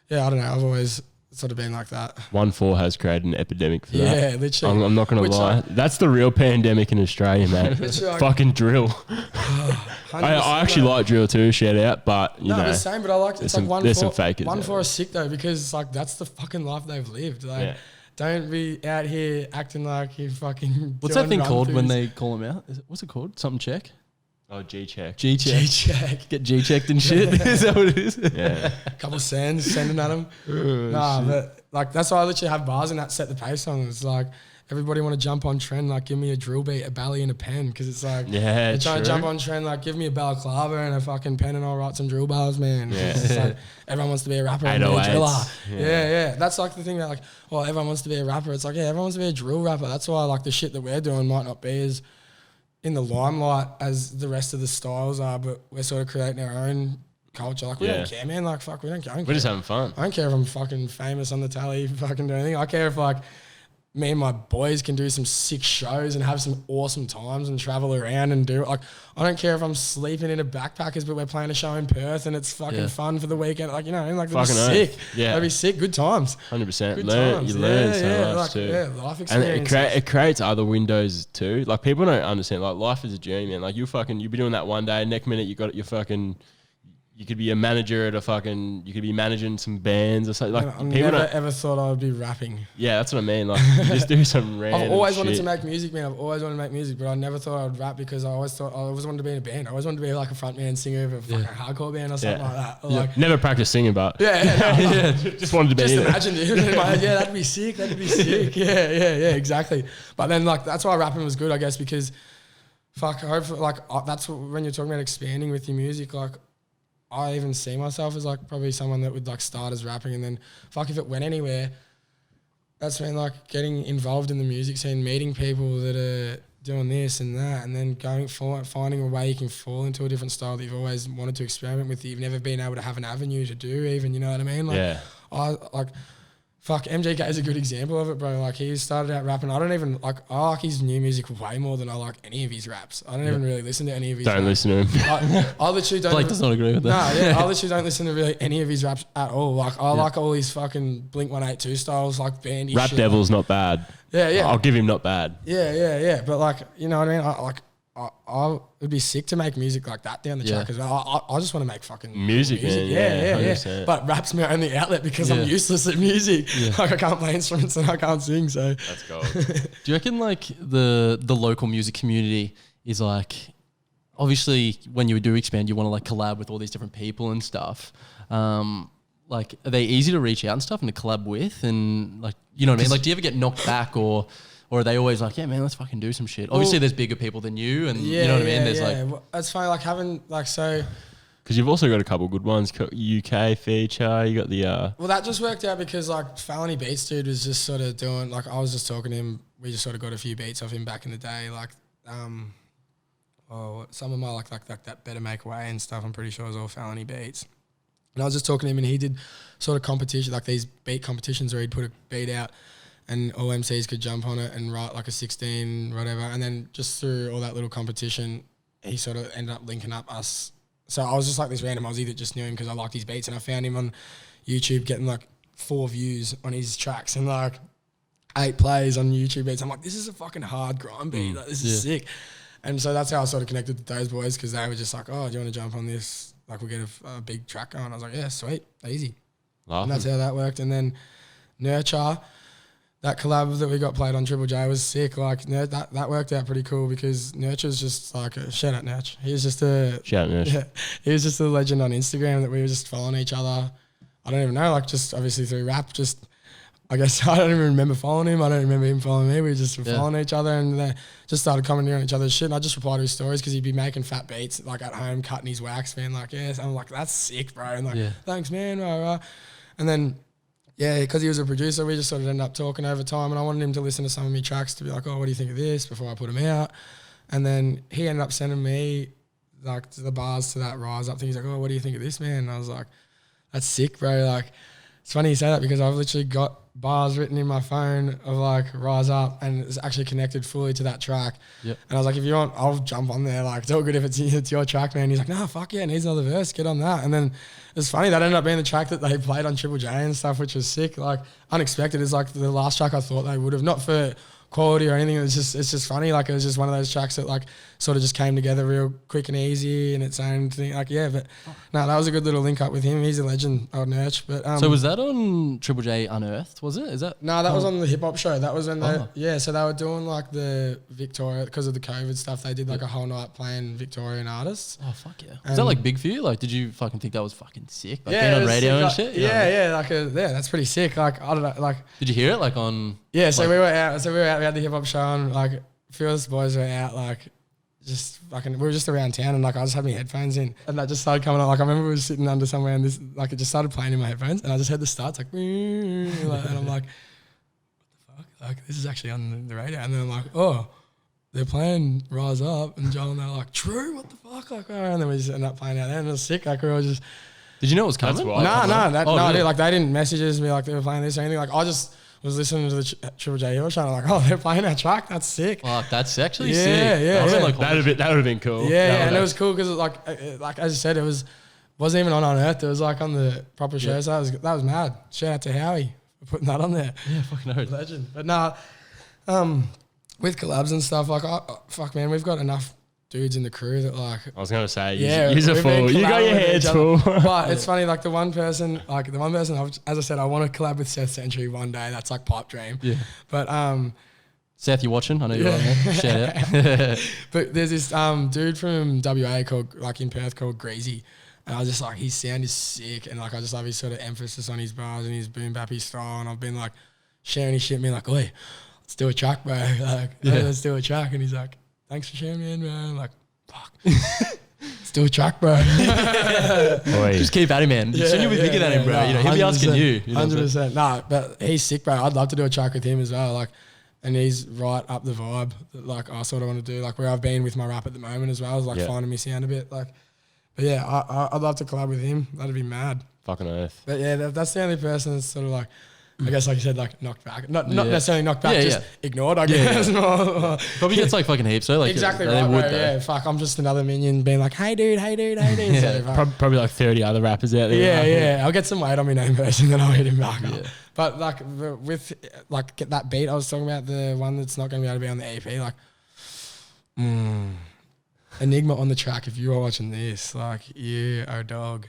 yeah, I don't know, I've always sort of been like that. 1-4 has created an epidemic for that. Yeah, literally. I'm not going to lie. That's the real pandemic in Australia, man. Fucking drill. I actually like drill too, shout out, but you know. The same, but I like it's like 1-4. There's some fakers. 1-4 is sick though, because it's like that's the fucking life they've lived. Like, don't be out here acting like you fucking. What's that thing called when they call them out? What's it called? Something check? Oh, G-check. G-check. Get G-checked and shit. Is that what it is? Yeah. Couple of sands sending at them. But like that's why I literally have bars in that set the pace on. It's like everybody want to jump on trend, like give me a drill beat, a bally and a pen, because it's like they're trying to jump on trend, like give me a balaclava and a fucking pen and I'll write some drill bars, man. Yeah. It's like everyone wants to be a rapper and be a driller. Yeah. That's like the thing that like, well, everyone wants to be a rapper. It's like, yeah, everyone wants to be a drill rapper. That's why like the shit that we're doing might not be as in the limelight as the rest of the styles are, but we're sort of creating our own culture. Like we don't care, man. Like fuck, we don't care. We're just having fun. I don't care if I'm fucking famous on the tally, fucking do anything. I care if like me and my boys can do some sick shows and have some awesome times and travel around and do it. Like I don't care if I'm sleeping in a backpackers, but we're playing a show in Perth and it's fucking fun for the weekend. Like, you know, like that'd be sick. Yeah. That'd be sick. Good times. 100%. Good times. You learn so much like, too. Yeah, life experience. And it creates other windows too. Like people don't understand, like life is a journey, man. Like you'll be doing that one day, next minute you could be a manager at you could be managing some bands or something. Like I never ever thought I would be rapping. Yeah, that's what I mean. Like you just do some random I've always wanted to make music, man. I've always wanted to make music, but I never thought I would rap because I always wanted to be in a band. I always wanted to be like a frontman singer of a fucking hardcore band or something like that. Or like, never practiced singing, but just wanted to be. Just imagine it. Yeah, that'd be sick. Yeah, exactly. But then like that's why rapping was good, I guess, because hopefully that's when you're talking about expanding with your music, like. I even see myself as like probably someone that would like start as rapping and then if it went anywhere, that's when like getting involved in the music scene, meeting people that are doing this and that, and then finding a way you can fall into a different style that you've always wanted to experiment with, that you've never been able to have an avenue to do even, you know what I mean? Like, Fuck, MGK is a good example of it, bro. Like, he started out rapping. I don't even, like, I like his new music way more than I like any of his raps. I don't even really listen to any of his Don't raps. listen to him. I literally don't. Blake does not agree with that. No, yeah, I literally don't listen to really any of his raps at all. Like, I like all his fucking Blink-182 styles, like bandy Rap shit. Devil's not bad. Yeah. I'll give him not bad. Yeah. But, like, you know what I mean? I would be sick to make music like that down the track as well. I just want to make fucking Music, man. Yeah. But rap's my only outlet because I'm useless at music. Yeah. Like, I can't play instruments and I can't sing. So That's gold. Do you reckon like the local music community is like, obviously when you do expand, you want to like collab with all these different people and stuff. Like, are they easy to reach out and stuff and to collab with? And like, you know what I mean? Like, do you ever get knocked back or are they always like, yeah, man, let's fucking do some shit? Obviously, there's bigger people than you, and you know what I mean. There's like, well, it's funny, like having like so. Because you've also got a couple good ones. UK feature. You got the. Well, that just worked out because like Felony Beats dude was just sort of doing like I was just talking to him. We just sort of got a few beats off him back in the day, like some of my like that Better Make Way and stuff. I'm pretty sure it was all Felony Beats. And I was just talking to him, and he did sort of competition, like these beat competitions where he'd put a beat out. And all MCs could jump on it and write like a 16, whatever. And then just through all that little competition, he sort of ended up linking up us. So I was just like this random Aussie that just knew him because I liked his beats. And I found him on YouTube getting like 4 views on his tracks and like 8 plays on YouTube beats. I'm like, this is a fucking hard grind beat. Like, this is sick. And so that's how I sort of connected with those boys because they were just like, oh, do you want to jump on this? Like, we'll get a big track going. I was like, yeah, sweet, easy. And that's how that worked. And then Nurture, that collab that we got played on Triple J was sick. Like, that worked out pretty cool because Nurture's just like a shout out Nurture. He was just a he was just a legend on Instagram that we were just following each other. I don't even know, like just obviously through rap. Just I guess I don't even remember following him. I don't remember him following me. We just were following each other and they just started commenting on each other's shit. And I just replied to his stories because he'd be making fat beats like at home, cutting his wax, being like, yes. I'm like, that's sick, bro. And like, thanks, man. Rah, rah. And then. Yeah, because he was a producer, we just sort of ended up talking over time, and I wanted him to listen to some of my tracks to be like, oh, what do you think of this before I put them out? And then he ended up sending me like the bars to that Rise Up thing. He's like, oh, what do you think of this, man? And I was like, that's sick, bro. Like, it's funny you say that because I've literally got bars written in my phone of like Rise Up and it's actually connected fully to that track. Yep. And I was like, if you want, I'll jump on there. Like, it's all good if it's your track, man. He's like, no, fuck yeah, it needs another verse. Get on that. And then it's funny, that ended up being the track that they played on Triple J and stuff, which was sick. Like, unexpected. It's like the last track I thought they would have, not for quality or anything. It's just funny. Like, it was just one of those tracks that like sort of just came together real quick and easy and its own thing. Like, yeah, but no, that was a good little link up with him. He's a legend, old Nurch. But so was that on Triple J Unearthed? Was it? Is that? No, that was on the hip hop show. That was when so they were doing like the Victoria because of the COVID stuff. They did like a whole night playing Victorian artists. Oh fuck yeah! Was that like big for you? Like, did you fucking think that was fucking sick? Like being on radio and shit. That's pretty sick. Like, I don't know. Like, did you hear it like on? Yeah, so like, we were out. We had the hip hop show and like a few of us boys were out like. Just fucking, we were just around town and like I just had my headphones in and that just started coming on. Like I remember we were sitting under somewhere and this, like it just started playing in my headphones and I just heard the starts like, and I'm like, what the fuck? Like this is actually on the radio. And then I'm like, oh, they're playing Rise Up and Joel and they're like, true, what the fuck? Like, and then we just ended up playing out there and it was sick. Like we were just. Did you know it was coming? No, really? Like they didn't message us and be like they were playing this or anything. Like I just was listening to the Triple J Hero show and I'm like, oh, they're playing our track. That's sick. Fuck, that's actually sick. Yeah. That would have been cool. Yeah, and it was cool because like as you said, it wasn't even on Unearthed. It was like on the proper show. So that was mad. Shout out to Howie for putting that on there. Yeah, fucking oath. Legend. But nah, with collabs and stuff, like fuck man, we've got enough dudes in the crew that like. I was gonna say, you're a fool. You got your hands full. But it's funny, like the one person, as I said, I want to collab with Seth Century one day. That's like pipe dream. Yeah. But Seth, you watching? I know you're on there. Shout out. But there's this dude from WA in Perth called Greasy. And I was just like, his sound is sick. And like, I just love his sort of emphasis on his bars and his boom bappy style. And I've been like sharing his shit, being like, oi, let's do a track, bro. Like, let's do a track. And he's like, thanks for sharing, man, bro. I'm like, fuck. Let's do a track, bro. Just keep at him, man. Soon you'll be bigger than him, bro. You know, he'll be asking you. 100%. Nah, but he's sick, bro. I'd love to do a track with him as well. Like, and he's right up the vibe that like I sort of want to do. Like where I've been with my rap at the moment as well is like finding me sound a bit. Like, but yeah, I'd love to collab with him. That'd be mad. Fucking earth. But yeah, that's the only person that's sort of like I guess like you said, like knocked back. Not necessarily knocked back, just ignored, I Yeah, guess. Probably gets like fucking heaps though. Like Exactly they right, would, bro. though. Yeah, fuck, I'm just another minion being like, hey dude. So, fuck. Probably like 30 other rappers out there. Yeah. I'll get some weight on my name first and then I'll hit him back up. Yeah. But like with like get that beat I was talking about, the one that's not going to be able to be on the EP, like Enigma on the track. If you are watching this, like you are a dog.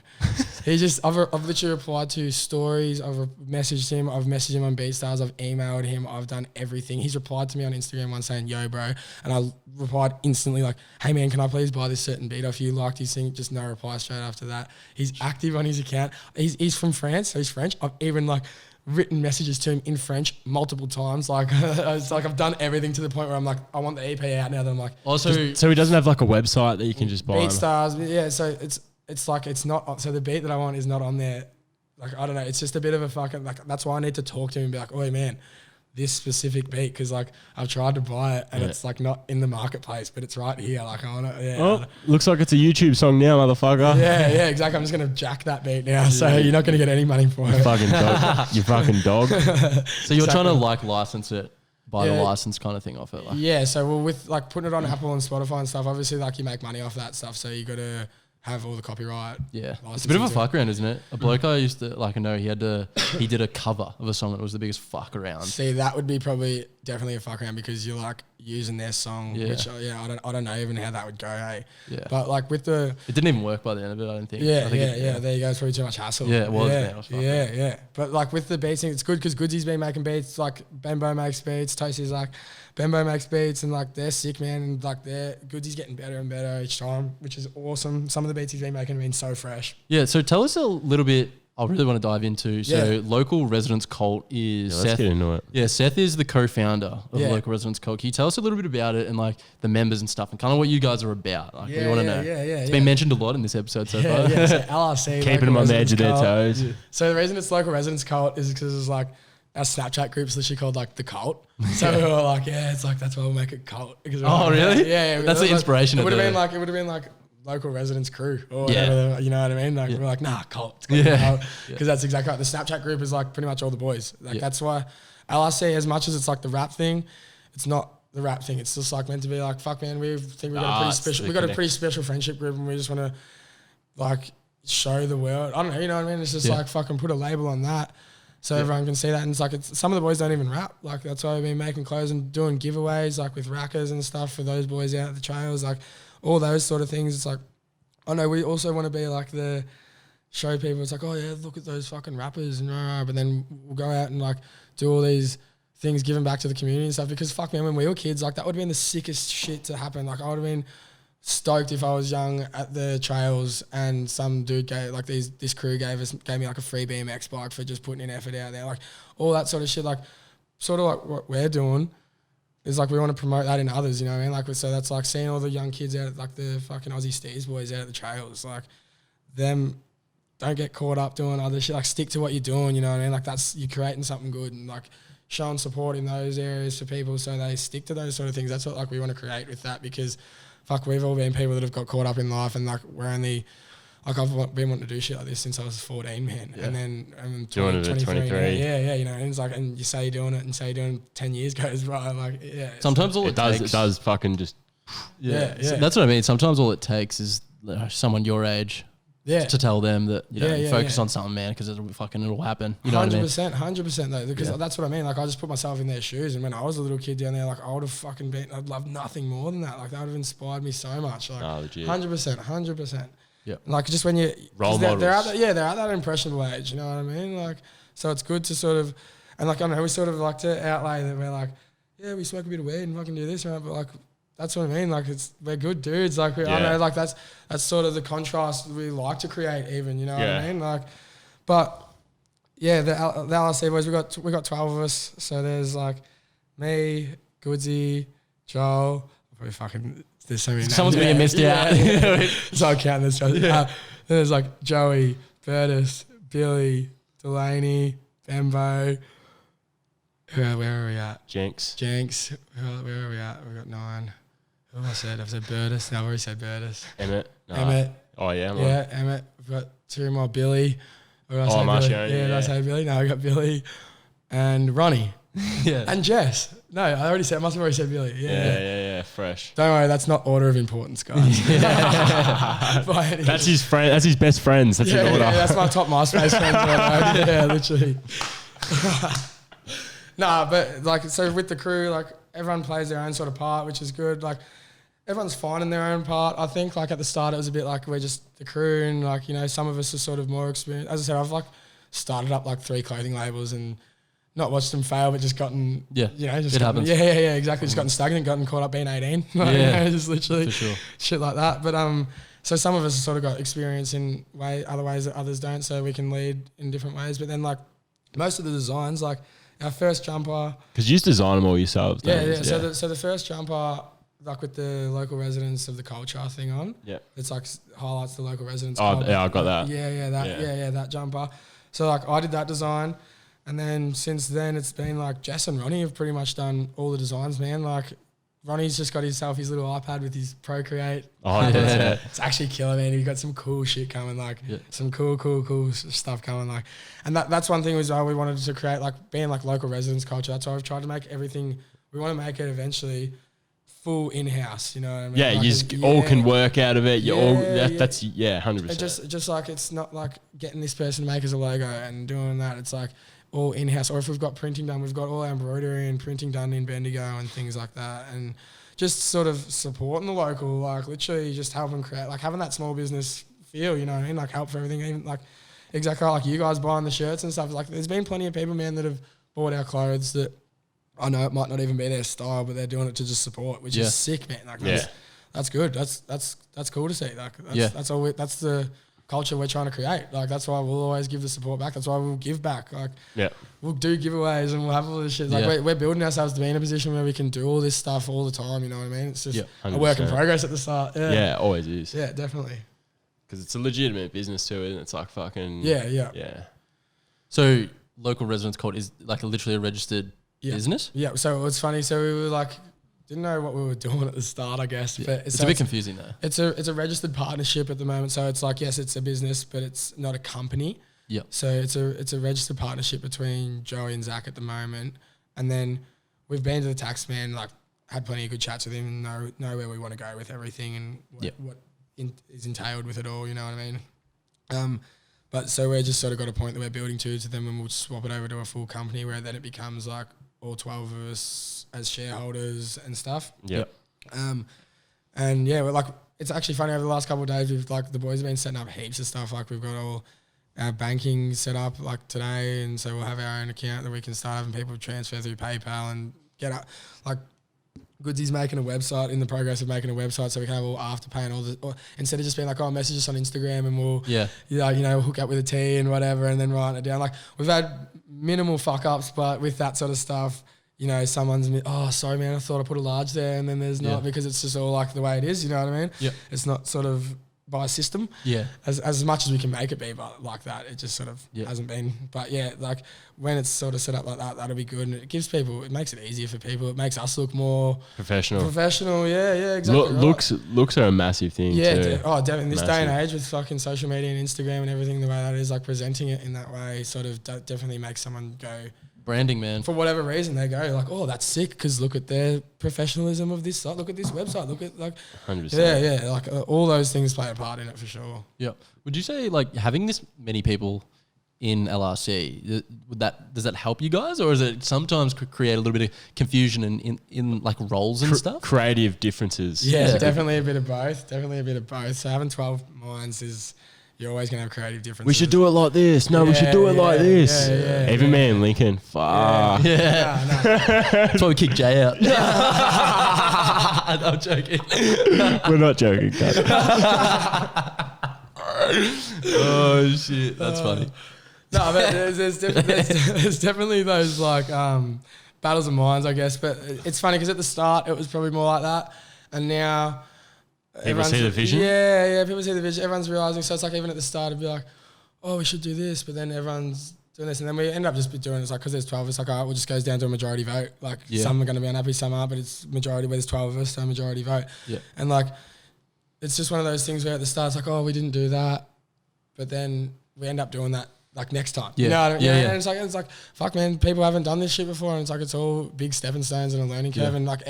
I've literally replied to stories. I've messaged him. I've messaged him on BeatStars. I've emailed him. I've done everything. He's replied to me on Instagram once saying, yo, bro. And I replied instantly like, hey, man, can I please buy this certain beat off you? Liked his thing. Just no reply straight after that. He's active on his account. He's from France, so he's French. I've even like written messages to him in French multiple times. Like it's like I've done everything to the point where I'm like, I want the EP out now. That I'm like, Also, so he doesn't have like a website that you can just buy him? BeatStars. Yeah, so it's like it's not. So the beat that I want is not on there. Like I don't know. It's just a bit of a fucking like. That's why I need to talk to him and be like, oh man, this specific beat, because like I've tried to buy it and it's like not in the marketplace, but it's right here. Like I want to. Yeah. Oh, looks like it's a YouTube song now, motherfucker. Yeah, exactly. I'm just gonna jack that beat now, so you're not gonna get any money for it. You fucking dog. You fucking dog. so you're trying to like license it, buy the license kind of thing off it. Like. Yeah. So well, with like putting it on Apple and Spotify and stuff, obviously like you make money off that stuff, so you got to have all the copyright. Yeah, it's a bit of a fuck around, isn't it? A bloke I used to like, I know he did a cover of a song that was the biggest fuck around. See, that would be probably definitely a fuck around because you're like using their song, which I don't know even how that would go, hey. Yeah. But like with the, it didn't even work by the end of it, I don't think. Yeah. There you go. It's probably too much hassle. Yeah, it was. Man, it was fucking yeah. But like with the beats, it's good because Goodsy's been making beats. Like Bembo makes beats. Toasty's like Bembo makes beats, and like they're sick, man. And like Goodsy's getting better and better each time, which is awesome. Some of the beats he's been making have been so fresh. Yeah. So tell us a little bit. I really want to dive into. So Local Residence Cult is Seth. Let's get into it. Yeah, Seth is the co-founder of Local Residence Cult. Can you tell us a little bit about it and like the members and stuff and kind of what you guys are about? Like, we want to know. It's been mentioned a lot in this episode so far. Yeah, so LRC. Keeping them on the edge of their toes. Yeah. So the reason it's Local Residence Cult is because it's like our Snapchat group's literally called like the cult. So we were like, it's like that's why we'll make it cult. Oh, really? Yeah. That's the inspiration. It would have been like Local Residence Crew or whatever, you know what I mean? Like we're like, nah, cult. Because that's exactly right. The Snapchat group is like pretty much all the boys. Like that's why LRC, as much as it's like the rap thing, it's not the rap thing. It's just like meant to be like, fuck man, we think we got a pretty special friendship group and we just want to like show the world. I don't know, you know what I mean? It's just like fucking put a label on that so everyone can see that. And it's like some of the boys don't even rap. Like that's why we've been making clothes and doing giveaways like with rackers and stuff for those boys out at the trails. Like all those sort of things. It's like, I know we also want to be like the show people. It's like, oh yeah, look at those fucking rappers, and but then we'll go out and like do all these things, giving back to the community and stuff. Because fuck man, when we were kids, like that would have been the sickest shit to happen. Like I would have been stoked if I was young at the trails and some dude gave like this crew gave me like a free BMX bike for just putting in effort out there. Like all that sort of shit. Like sort of like what we're doing. It's like we want to promote that in others, you know what I mean? Like, so that's like seeing all the young kids out at like the fucking Aussie Steves boys out at the trails, like them don't get caught up doing other shit. Like stick to what you're doing, you know what I mean? Like you're creating something good and like showing support in those areas for people so they stick to those sort of things. That's what like we want to create with that because fuck, we've all been people that have got caught up in life and like we're only, like I've been wanting to do shit like this since I was 14, man. Yeah. And then I'm 23. Yeah, you know, and it's like, and you say you're doing it and say you're doing it, 10 years goes by. Like, Sometimes all it takes. It does fucking just. So that's what I mean. Sometimes all it takes is someone your age to tell them that, you know, focus on something, man, because it'll happen. You know 100% though, because that's what I mean. Like, I just put myself in their shoes, and when I was a little kid down there, like, I would have fucking I'd love nothing more than that. Like, that would have inspired me so much. Like, 100%. Yeah, like just when you role models, they're at that impressionable age, you know what I mean? Like, so it's good to sort of, and like I don't know, we sort of like to outlay that we're like, yeah, we smoke a bit of weed and fucking do this, right? But like, that's what I mean. Like, we're good dudes. Like, I know, like that's sort of the contrast we like to create, even, you know what I mean? Like, but yeah, the LRC boys, we got 12 of us. So there's like me, Goodsy, Joel, probably fucking. There's so many Someone's being missed out. So I count this. Then there's like Joey, Bertus, Billy, Delaney, Bembo. Where are we at? Jenks. Where are we at? We've got 9. Who have I said? I've said Bertus. No, I've already said Bertus. Emmett. Oh, yeah. Yeah, Emmett. We've got 2 more. Billy. Marcioni. Yeah, did I say Billy? No, I got Billy. and Ronnie. Yeah. And Jess. No, I already said, I must have already said Billy. Yeah, fresh. Don't worry, that's not order of importance, guys. That's his friend. That's his best friends. That's in order. Yeah, that's my top MySpace friends. Right? Yeah, literally. Nah, but like, so with the crew, like everyone plays their own sort of part, which is good. Like everyone's finding their own part. I think like at the start it was a bit like we're just the crew and like, you know, some of us are sort of more experienced. As I said, I've like started up like 3 clothing labels and not watched them fail, but just gotten, you know, just it happens. Yeah, exactly. Just gotten stagnant, gotten caught up being 18. Like, you know, just literally for sure. shit like that. But so some of us have sort of got experience in other ways that others don't, so we can lead in different ways. But then like most of the designs, like our first jumper, because you just design them all yourselves. Yeah. So the first jumper, like with the local residents of the culture thing on, it's like highlights the local residents. Oh, yeah, I got that. That jumper. So like I did that design. And then since then, it's been like Jess and Ronnie have pretty much done all the designs, man. Like Ronnie's just got himself his little iPad with his Procreate. Oh, yeah. It's actually killer, man. He's got some cool shit coming, like some cool stuff coming, like. And that's one thing was we wanted to create, like being like local residents culture. That's why we've tried to make everything. We want to make it eventually full in-house. You know what I mean? Yeah, like you all can work out of it. That's 100%. Just like it's not like getting this person to make us a logo and doing that. It's like all in-house, or if we've got printing done, we've got all our embroidery and printing done in Bendigo and things like that, and just sort of supporting the local, like literally just helping create, like having that small business feel, you know what I mean, like help for everything, even like exactly like you guys buying the shirts and stuff. Like there's been plenty of people, man, that have bought our clothes that I know it might not even be their style, but they're doing it to just support, which is sick, man. Like that's good. That's cool to see. Like that's all. That's the culture we're trying to create. Like that's why we'll always give the support back. That's why we'll give back. Like we'll do giveaways and we'll have all this shit. Like we're building ourselves to be in a position where we can do all this stuff all the time. You know what I mean? It's just a work in progress at the start. Yeah, always is. Yeah, definitely. Because it's a legitimate business too, and it's like fucking yeah. So local residents cult is like literally a registered business. Yeah. So it's funny. So we were like, didn't know what we were doing at the start, I guess. Yeah. But it's a bit confusing though. It's a registered partnership at the moment. So it's like, yes, it's a business, but it's not a company. Yeah. So it's a registered partnership between Joey and Zach at the moment. And then we've been to the tax man, like had plenty of good chats with him and know where we want to go with everything and what is entailed with it all, you know what I mean? But so we're just sort of got a point that we're building to them, and we'll swap it over to a full company where then it becomes like all 12 of us as shareholders and stuff. Yep. And yeah, we're like, it's actually funny, over the last couple of days, we've like, the boys have been setting up heaps of stuff. Like we've got all our banking set up like today. And so we'll have our own account that we can start having people transfer through PayPal and get up. Like Goodsy's making a website, in the progress of making a website, so we can have all Afterpay and all the, or instead of just being like, oh, message us on Instagram and we'll, hook up with a tea and whatever and then write it down. Like we've had minimal fuck ups, but with that sort of stuff, you know, someone's, oh, sorry, man, I thought I put a large there, and then there's not, because it's just all like the way it is, you know what I mean? Yeah. It's not sort of by system. Yeah. As much as we can make it be, but like that, it just sort of hasn't been. But yeah, like when it's sort of set up like that, that'll be good. And it gives people, it makes it easier for people. It makes us look more professional. Yeah, exactly. Looks are a massive thing. Yeah. Too. Definitely. In this day and age with fucking social media and Instagram and everything, the way that is, like presenting it in that way sort of definitely makes someone go, branding, man. For whatever reason, they go like, oh, that's sick, because look at their professionalism of this site. Look at this website. Look at like, 100%. Yeah. Like all those things play a part in it for sure. Yeah. Would you say like having this many people in LRC, does that help you guys, or is it sometimes create a little bit of confusion in like roles and stuff? Creative differences. Yeah, definitely a bit of both. So having 12 minds is, you're always going to have creative differences. We should do it like this. No, we should do it like this. Even me and Lincoln. Fuck. Yeah. No. That's why we kicked Jay out. I'm joking. We're not joking. Oh, shit. That's funny. No, but there's definitely those like battles of minds, I guess. But it's funny because at the start it was probably more like that. And now... People see the vision? Yeah, people see the vision. Everyone's realising. So it's like even at the start, it'd be like, oh, we should do this. But then everyone's doing this. And then we end up just doing it. It's like, because there's 12 of us, like, all right, we'll just goes down to a majority vote. Like, some are going to be unhappy, some aren't. But it's majority where there's 12 of us, so majority vote. Yeah. And like, it's just one of those things where at the start, it's like, oh, we didn't do that. But then we end up doing that like next time. Yeah. You know what I mean? Yeah, yeah. And it's like, fuck man, people haven't done this shit before, and it's like, it's all big stepping stones and a learning curve. Yeah. And like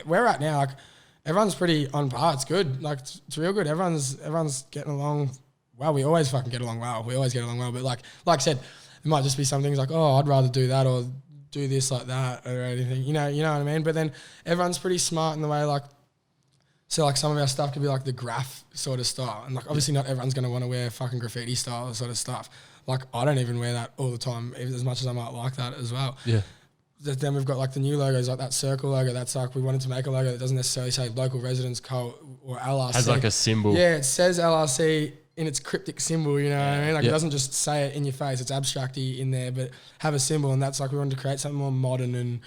where we're at now, like everyone's pretty on par. It's good. Like it's real good. Everyone's getting along well. We always fucking get along well. But like I said, it might just be some things like, oh, I'd rather do that or do this like that or anything. You know what I mean? But then everyone's pretty smart in the way like, so like some of our stuff could be like the graph sort of style. And like obviously not everyone's going to want to wear fucking graffiti style sort of stuff. Like I don't even wear that all the time, even as much as I might like that as well. Yeah. Then we've got like the new logos, like that circle logo. That's like, we wanted to make a logo that doesn't necessarily say local residents co or LRC. Has like a symbol. Yeah, it says LRC in its cryptic symbol, you know what I mean? Like Yep. it doesn't just say it in your face, it's abstracty in there, but have a symbol. And that's like, we wanted to create something more modern and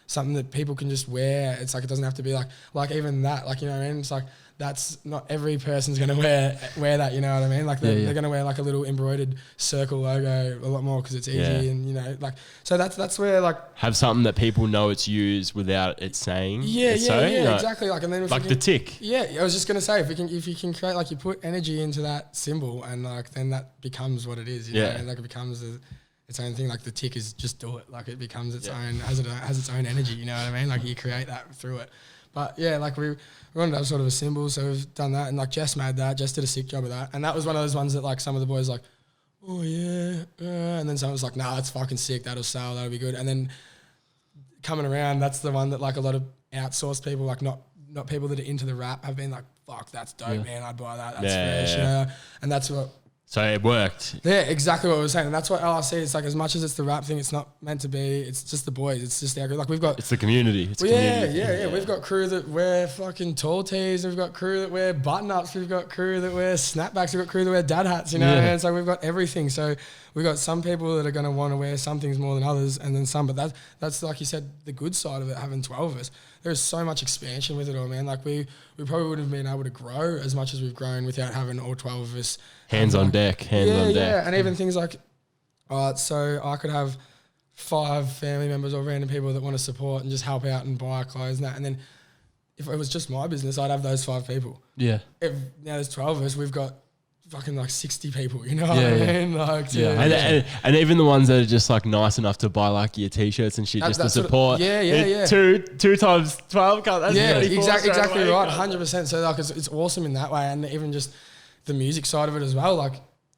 something that people can just wear. It's like, it doesn't have to be like even that, like, you know what I mean? It's like, that's not every person's going to wear that, you know what I mean? Like they're going to wear like a little embroidered circle logo a lot more because it's easy and, you know, like, so that's where like. Have something that people know it's used without it saying. Yeah, it's so, you know, exactly. Like, and then like the tick. Yeah, I was just going to say, if you can create, like you put energy into that symbol and like, then that becomes what it is, you know, and like it becomes its own thing. Like the tick is just do it. Like it becomes its own, has its own energy, you know what I mean? Like you create that through it. But yeah, like we wanted to have sort of a symbol, so we've done that, and like Jess made that. Jess did a sick job of that, and that was one of those ones that like some of the boys like, oh yeah, and then someone was like, nah, it's fucking sick. That'll sell. That'll be good. And then coming around, that's the one that like a lot of outsourced people, like not people that are into the rap, have been like, fuck, that's dope, man. I'd buy that. That's fresh, you know? And that's what. So it worked. Yeah, exactly what we were saying. And that's what LRC is like. As much as it's the rap thing, it's not meant to be. It's just the boys. It's just our group. Like we've got. It's the community. It's community. Yeah. We've got crew that wear fucking tall tees. We've got crew that wear button ups. We've got crew that wear snapbacks. We've got crew that wear dad hats. You know, and it's like we've got everything. So we've got some people that are going to want to wear some things more than others, and then some. But that's like you said, the good side of it. Having 12 of us, there's so much expansion with it all, man. Like we probably wouldn't have been able to grow as much as we've grown without having all 12 of us. Hands on deck. Yeah, and even things like, so I could have 5 family members or random people that want to support and just help out and buy clothes and that. And then if it was just my business, I'd have those 5 people. Yeah. If now there's 12 of us, we've got fucking like 60 people, you know what I mean? Like, and even the ones that are just like nice enough to buy like your t-shirts and shit just to support. Two times 12. That's exactly right. 100%. So like it's awesome in that way, and even just the music side of it as well. Like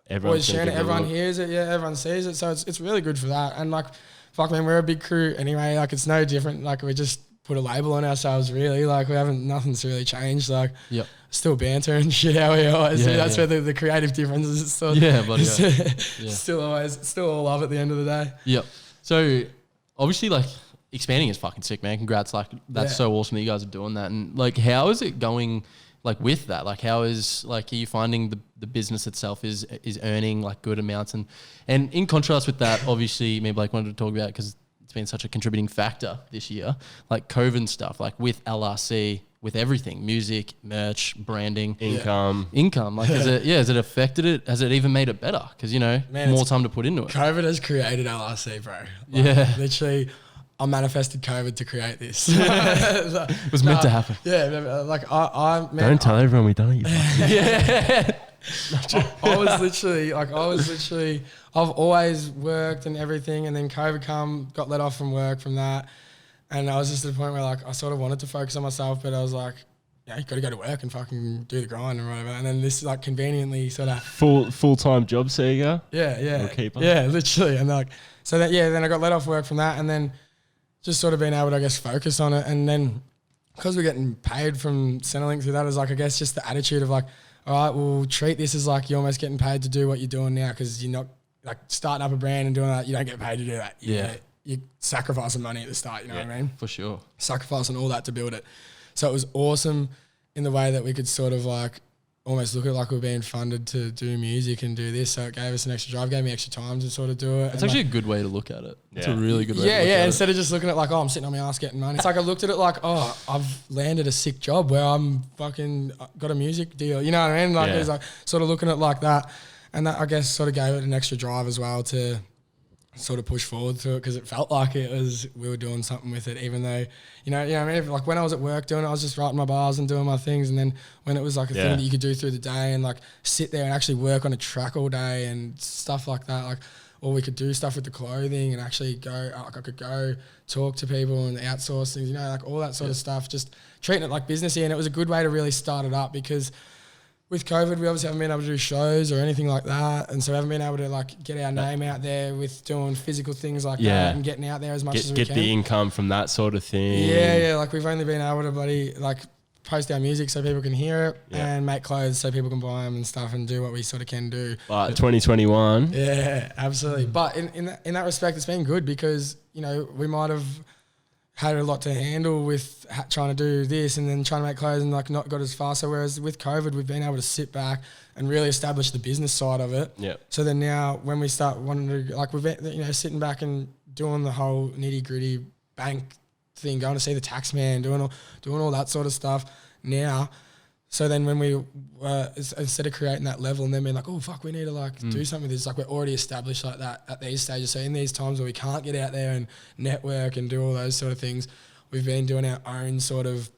everyone's sharing it, everyone hears it, everyone sees it. So it's really good for that. And like, fuck man, we're a big crew anyway. Like it's no different. Like we just put a label on ourselves really. Like nothing's really changed. Like still banter and shit how we always do. That's where the creative difference is. Still, still all love at the end of the day. Yep. So obviously like expanding is fucking sick, man. Congrats. Like that's so awesome that you guys are doing that. And like, how is it going? Like with that, like how is like, are you finding the business itself is earning like good amounts, and in contrast with that, obviously maybe like wanted to talk about, because it's been such a contributing factor this year, like COVID and stuff, like with LRC, with everything, music, merch, branding, income, like has it affected it? Has it even made it better? Because you know, more time to put into it. COVID has created LRC, bro. Like, literally. I manifested COVID to create this. It was meant to happen. Yeah, like I don't tell everyone we done it. I was literally, I've always worked and everything, and then COVID got let off from work from that, and I was just at a point where like I sort of wanted to focus on myself, but I was like, yeah, you got to go to work and fucking do the grind and whatever. And then this like conveniently sort of full-time job seeker. Yeah, literally, and like so that then I got let off work from that, and then just sort of being able to, I guess, focus on it. And then because we're getting paid from Centrelink through that, is like, I guess, just the attitude of like, all right, we'll treat this as like you're almost getting paid to do what you're doing now, because you're not like starting up a brand and doing that. You don't get paid to do that. You're sacrificing money at the start, you know what I mean? For sure. Sacrificing all that to build it. So it was awesome in the way that we could sort of like almost look at it like we're being funded to do music and do this. So it gave us an extra drive, gave me extra time to sort of do it. It's actually a good way to look at it. It's a really good way to look at it. Instead of just looking at like, oh, I'm sitting on my ass getting money. It's like I looked at it like, oh, I've landed a sick job where I'm fucking got a music deal. You know what I mean? Like it was like sort of looking at it like that. And that, I guess, sort of gave it an extra drive as well to sort of push forward to it, because it felt like we were doing something with it, even though, you know what I mean? Like when I was at work doing it, I was just writing my bars and doing my things. And then when it was like a thing that you could do through the day and like sit there and actually work on a track all day and stuff like that, like or we could do stuff with the clothing and actually go, like I could go talk to people and outsource things, you know, like all that sort of stuff, just treating it like businessy. And it was a good way to really start it up, because with COVID, we obviously haven't been able to do shows or anything like that. And so we haven't been able to like get our name out there with doing physical things like that and getting out there as much as we can. Get the income from that sort of thing. Yeah. Like we've only been able to bloody like post our music so people can hear it and make clothes so people can buy them and stuff and do what we sort of can do. But 2021. Yeah, absolutely. But in that respect, it's been good because, you know, we might have had a lot to handle with trying to do this and then trying to make clothes and like not got as far. So whereas with COVID, we've been able to sit back and really establish the business side of it. Yeah. So then now when we start wanting to, like we've been, you know, sitting back and doing the whole nitty gritty bank thing, going to see the tax man, doing all that sort of stuff now. So then when we instead of creating that level and then being like, oh fuck, we need to like do something with this, like we're already established like that at these stages. So in these times where we can't get out there and network and do all those sort of things, we've been doing our own sort of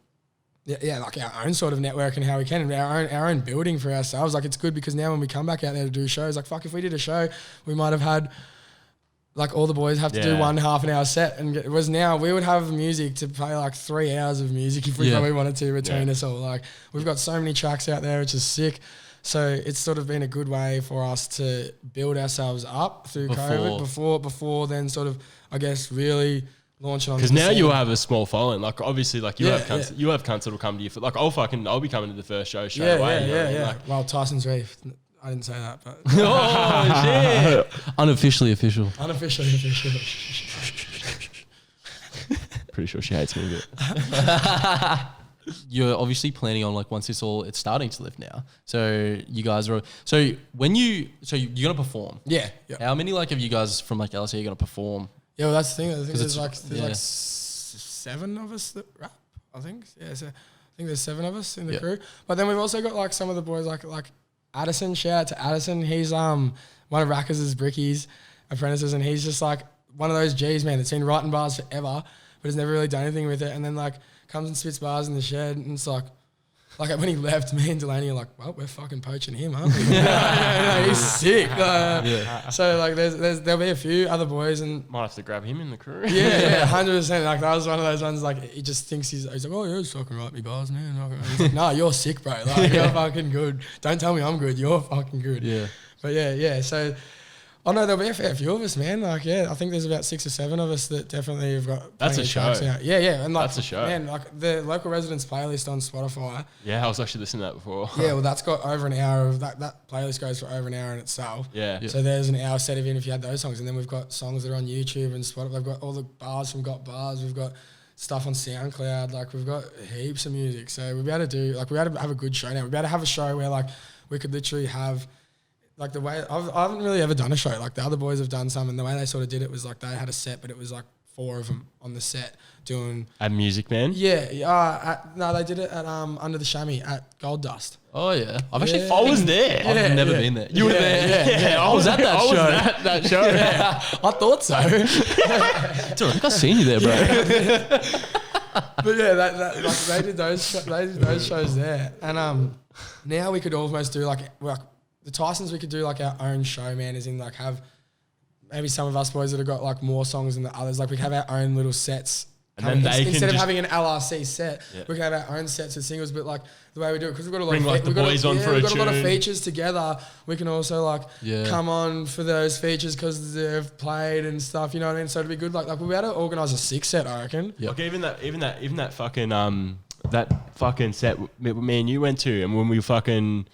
like our own sort of network and how we can, and our own building for ourselves. Like it's good because now when we come back out there to do shows, like fuck, if we did a show, we might have had like all the boys have to do 1 half-an-hour set, and it was now we would have music to play like 3 hours of music if we probably wanted to between us all. Like we've got so many tracks out there, which is sick. So it's sort of been a good way for us to build ourselves up through COVID before then sort of, I guess, really launching on. Because now you have a small following. Like obviously, like you have cunts that'll come to you. Like I'll be coming to the first show straight away. Yeah. Like, well, Tyson's Reef. I didn't say that, but Oh shit! Unofficially official. Unofficially official. pretty sure she hates me a bit. You're obviously planning on like once it's starting to lift now. So you guys are you're gonna perform. Yeah. How many like of you guys from like LSE are gonna perform? Yeah, well that's the thing. I think there's like 7 of us that rap. I think. Yeah. So I think there's 7 of us in the crew. But then we've also got like some of the boys like Addison. Shout out to Addison. He's one of Rackers' brickies apprentices, and he's just like one of those G's, man, that's been writing bars forever, but has never really done anything with it. And then like comes and spits bars in the shed, and it's like when he left, me and Delaney are like, well, we're fucking poaching him, aren't we? He's sick. So like there'll be a few other boys, and might have to grab him in the crew. Yeah, 100%. Like that was one of those ones. Like he just thinks he's like, oh, you're just fucking write me bars, man. He's like, no, you're sick, bro. Like you're fucking good. Don't tell me I'm good. You're fucking good. Yeah. But yeah. So. Oh no, there'll be a fair few of us, man. Like, yeah, I think there's about 6 or 7 of us that definitely have got. That's a show. Out. Yeah, and like, that's a show, man. Like the local residents playlist on Spotify. Yeah, I was actually listening to that before. Yeah, well, that's got over an hour of that. That playlist goes for over an hour in itself. Yeah. So there's an hour set of in if you had those songs, and then we've got songs that are on YouTube and Spotify. We've got all the bars from Got Bars. We've got stuff on SoundCloud. Like we've got heaps of music. So we'll be able to do like we able to have a good show now. We'll be able to have a show where like we could literally have. Like the way I haven't really ever done a show. Like the other boys have done some, and the way they sort of did it was like they had a set, but it was like 4 of them on the set doing a Music Man. Yeah. No, they did it at Under the Chamois at Gold Dust. Oh yeah, I was there. Yeah, I've never been there. You were there. Yeah. I was at that show. That show. Yeah. I thought so. Dude, I think I've seen you there, bro. But yeah, like they did those shows there, and now we could almost do like the Tysons, we could do like our own show, man, as in like have maybe some of us boys that have got like more songs than the others. Like we have our own little sets. And then instead of having an LRC set, we can have our own sets of singles. But like the way we do it, because we've got a lot of a lot of features together. We can also like come on for those features because they've played and stuff. You know what I mean? So it'd be good. Like we'll be able to organise a 6 set, I reckon. Yep. Like even that fucking set me and you went to, and when we fucking.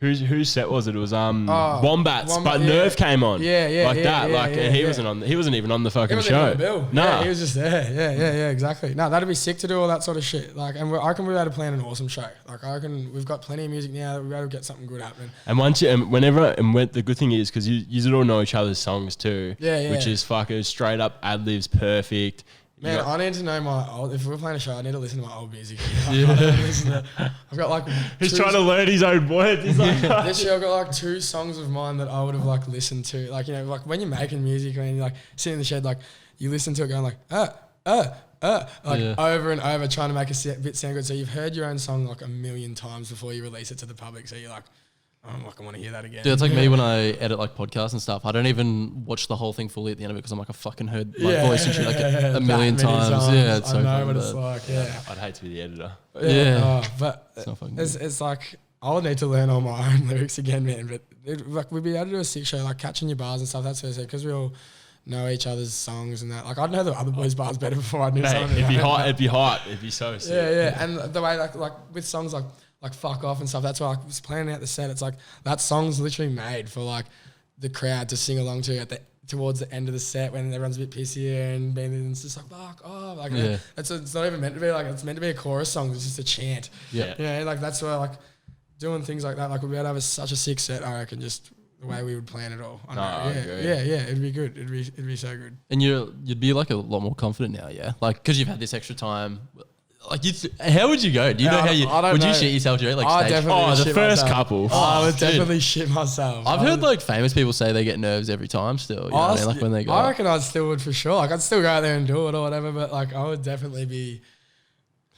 Whose set was it? It was Wombats, but Nerve came on. And he wasn't even on the fucking show. No, he was just there. Yeah, exactly. No, that'd be sick to do all that sort of shit. Like, and I reckon we're able to plan an awesome show. Like, I reckon we've got plenty of music now that we're able to get something good happening. And the good thing is because you all know each other's songs too. Yeah. Which is fucking straight up ad libs perfect. Man, I need to know my old. If we're playing a show, I need to listen to my old music. I've got like. He's trying to learn his own words. He's like, this year I've got like 2 songs of mine that I would have like listened to. Like, you know, like when you're making music, when you're like sitting in the shed, like you listen to it going like over and over, trying to make a bit sound good. So you've heard your own song like a million times before you release it to the public. So you're like, I'm like, I want to hear that again. Dude, it's like me when I edit like podcasts and stuff. I don't even watch the whole thing fully at the end of it because I'm like, I fucking heard my voice and shit like a million times. Yeah, it's so I know fun, what it's like. Yeah, I'd hate to be the editor. Yeah. But It's not fucking it's like I would need to learn all my own lyrics again, man. But like we'd be able to do a sick show, like catching your bars and stuff. That's what I said, because we all know each other's songs and that. Like I'd know the other boys' bars better before I knew Mate, some. it'd be hot. It'd be hot. It'd be so sick. Yeah. And the way like with songs like Fuck Off and stuff, that's why I was planning out the set. It's like that song's literally made for like the crowd to sing along to at towards the end of the set when everyone's a bit pissier and it's just like fuck off. Like it's not even meant to be like, it's meant to be a chorus song. It's just a chant. Yeah. Like that's why like doing things like that, like we'd be able to have such a sick set, I reckon, just the way we would plan it all. I agree. Yeah, it'd be good. It'd be so good. And you'd be like a lot more confident now, yeah? Like, because you've had this extra time. Like, how would you go? Do you know how you... Would you shit yourself during, like, I stage? definitely the first myself. couple. I would definitely shit myself. I've heard, like, famous people say they get nerves every time still. You know what I mean? Like, when they go... I reckon I still would for sure. Like, I'd still go out there and do it or whatever, but, like, I would definitely be...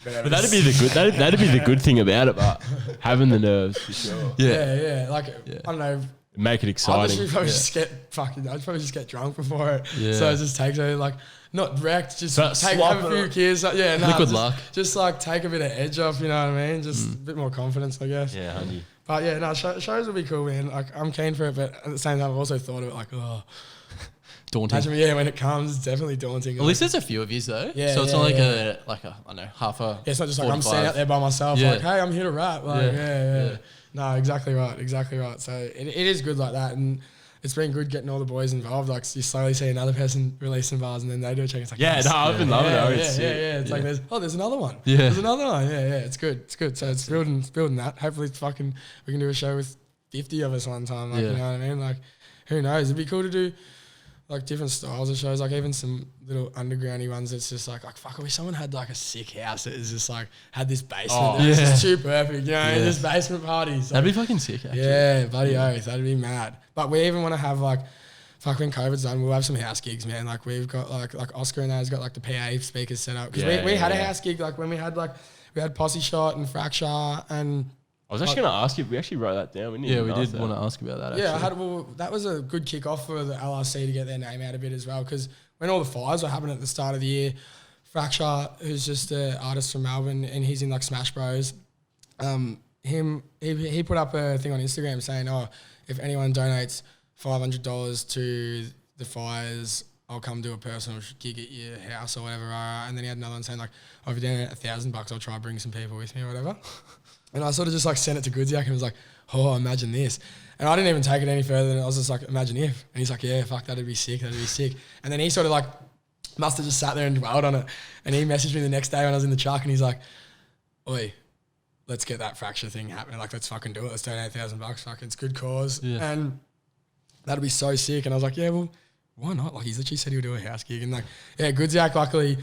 But that'd be the good. That'd be the good thing about it, but having the nerves for sure. Yeah. Like, I don't know... Make it I'd exciting. probably just get I'd probably just get drunk before it. Yeah. So it just takes like not wrecked, just But have a few kids. Liquid luck. Just like take a bit of edge off, you know what I mean? Just a bit more confidence, I guess. Yeah, honey. But yeah, no, shows will be cool, man. Like I'm keen for it, but at the same time, I've also thought of it like, oh, Daunting. imagine, when it comes, it's definitely daunting. At least there's a few of yous though. Yeah, so it's yeah, not yeah. like a, I don't know, half a... Yeah, it's not just like I'm 45. standing out there by myself, Yeah. like, hey, I'm here to rap. Like, Yeah. No, exactly right. So it is good like that, and it's been good getting all the boys involved. Like you slowly see another person release some bars, and then they do a check. It's like, Yeah, no, I've been loving it. It's sick. It's like there's another one. Yeah. There's another one. Yeah. It's good. So it's building that. Hopefully, we can do a show with 50 of us one time. Like you know what I mean? Like who knows? It'd be cool to do like different styles of shows, like even some little undergroundy ones. It's just like fuck, I wish someone had like a sick house that is just like had this basement. It's just too perfect, you know, just basement parties. That'd be fucking sick, actually. Yeah, bloody oath, that'd be mad. But we even want to have like, fuck, when COVID's done, we'll have some house gigs, man. Like we've got like Oscar and those got like the PA speakers set up, because we had a house gig like when we had Posse Shot and Fracture and. I was actually going to ask you. We actually wrote that down. We did want to ask about that. Actually. That was a good kick-off for the LRC to get their name out a bit as well, because when all the fires were happening at the start of the year, Fracture, who's just an artist from Melbourne, and he's in like Smash Bros. He put up a thing on Instagram saying, if anyone donates $500 to the fires, I'll come do a personal gig at your house or whatever. And then he had another one saying like, if you donate $1,000, I'll try to bring some people with me or whatever. And I sort of just like sent it to Goodsiak and was like, oh, imagine this. And I didn't even take it any further than I was just like, imagine if. And he's like, yeah, fuck, that'd be sick. And then he sort of like must have just sat there and dwelled on it. And he messaged me the next day when I was in the truck and he's like, oi, let's get that Fracture thing happening. Like, let's fucking do it. Let's donate $1,000. Fuck, it's good cause. Yeah. And that'd be so sick. And I was like, yeah, well, why not? Like, he's literally said he'll do a house gig. And like, yeah, Goodsiak luckily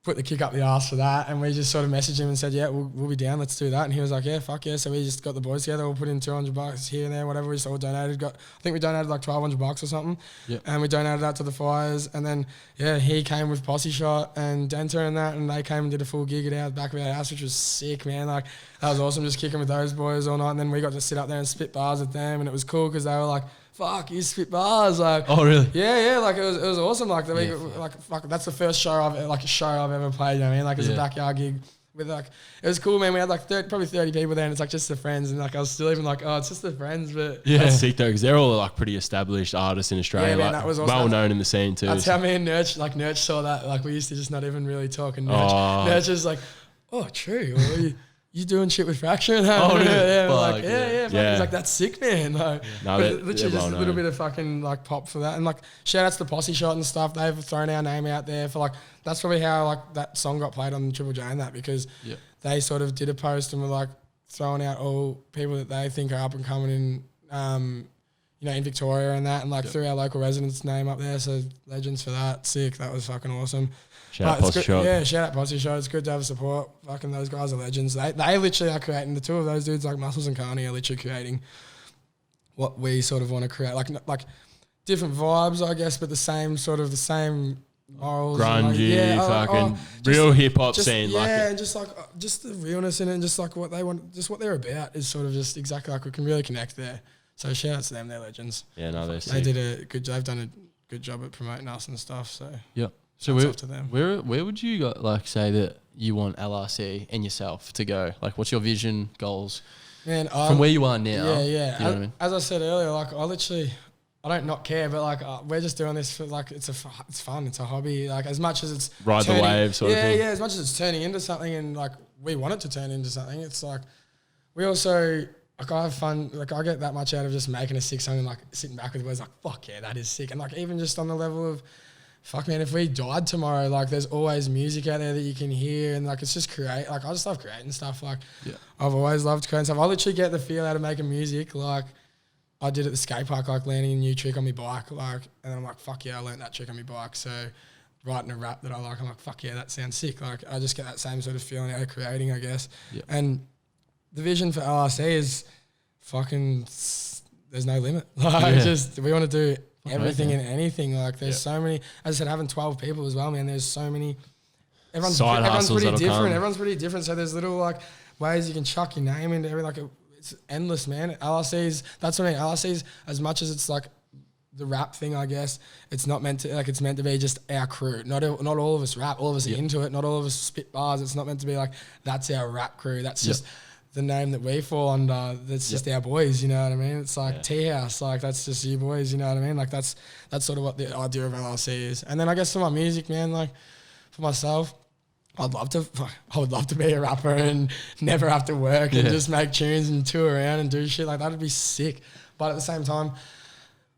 put the kick up the arse for that, and we just sort of messaged him and said, yeah, we'll be down, let's do that. And he was like, yeah, fuck yeah. So we just got the boys together, we'll put in $200 here and there, whatever. We just all donated. I think we donated like $1,200 or something. Yep. And we donated that to the fires. And then, yeah, he came with Posse Shot and Denter and that, and they came and did a full gig at our back of our house, which was sick, man. Like, that was awesome, just kicking with those boys all night. And then we got to sit up there and spit bars with them, and it was cool because they were like, fuck, you spit bars, like. Oh really? Yeah, like it was awesome. Like like fuck, that's the first show I've ever played. You know what I mean? Like it's a backyard gig with like, it was cool, man. We had like probably 30 people there, and it's like just the friends, and like I was still even like, oh, it's just the friends, but that's sick though, because they're all like pretty established artists in Australia, yeah, man, like that was awesome. well known in the scene too. That's how me and Nurch saw that. Like we used to just not even really talk, and Nurch was like, oh, true. Well, you doing shit with Fracture and that? Oh, really? Yeah, Fuck, like, yeah. He's like, that's sick, man. Like, no, literally just a little bit of fucking like pop for that. And like, shout outs to Posse Shot and stuff. They've thrown our name out there for like, that's probably how like that song got played on Triple J and that, because they sort of did a post and were like throwing out all people that they think are up and coming in, you know, in Victoria and that, and like threw our local residents' name up there. So legends for that. Sick. That was fucking awesome. Shout out Posse Shot. Yeah, shout out Posse Shot. It's good to have support. Fucking those guys are legends. They literally are creating, the two of those dudes, like Muscles and Carney, are literally creating what we sort of want to create. Like different vibes, I guess, but the same morals, grungy, fucking real hip hop scene. And just just the realness in it, and just like what they want, just what they're about is sort of just exactly like we can really connect there. So shout out to them, they're legends. Yeah, no, they're sick. They've done a good job at promoting us and stuff. So yeah. So where would you say that you want LRC and yourself to go? Like, what's your vision, goals? Man, from where you are now. Yeah. You know what I mean? As I said earlier, like I don't not care, but like we're just doing this for like it's fun, it's a hobby. Like as much as it's ride the wave sort of thing. Yeah, as much as it's turning into something, and like we want it to turn into something, it's like we also like I have fun. Like I get that much out of just making a sick song and like sitting back with words like fuck yeah, that is sick, and like even just on the level of fuck man, if we died tomorrow, like there's always music out there that you can hear, and like it's just like I just love creating stuff. Like I've always loved creating stuff. I literally get the feel out of making music. Like I did at the skate park, like learning a new trick on my bike, like, and I'm like, fuck yeah, I learned that trick on my bike. So writing a rap that I like, I'm like, fuck yeah, that sounds sick. Like I just get that same sort of feeling out of creating, I guess. Yeah. And the vision for LRC is fucking, there's no limit. Like we want to do everything and anything. Like there's so many, as I said, having 12 people as well, man, there's so many, everyone's pretty different. Everyone's pretty different. So there's little like ways you can chuck your name into every, like it's endless, man. LRC's, that's what I mean. LRC's, as much as it's like the rap thing, I guess, it's not meant to, like it's meant to be just our crew. Not all of us rap, all of us are into it. Not all of us spit bars. It's not meant to be like, that's our rap crew. That's just the name that we fall under. That's just our boys, you know what I mean? It's like Teahouse, like that's just you boys, you know what I mean? Like that's sort of what the idea of LRC is. And then I guess for my music, man, like for myself, I would love to be a rapper and never have to work and just make tunes and tour around and do shit. Like that'd be sick. But at the same time,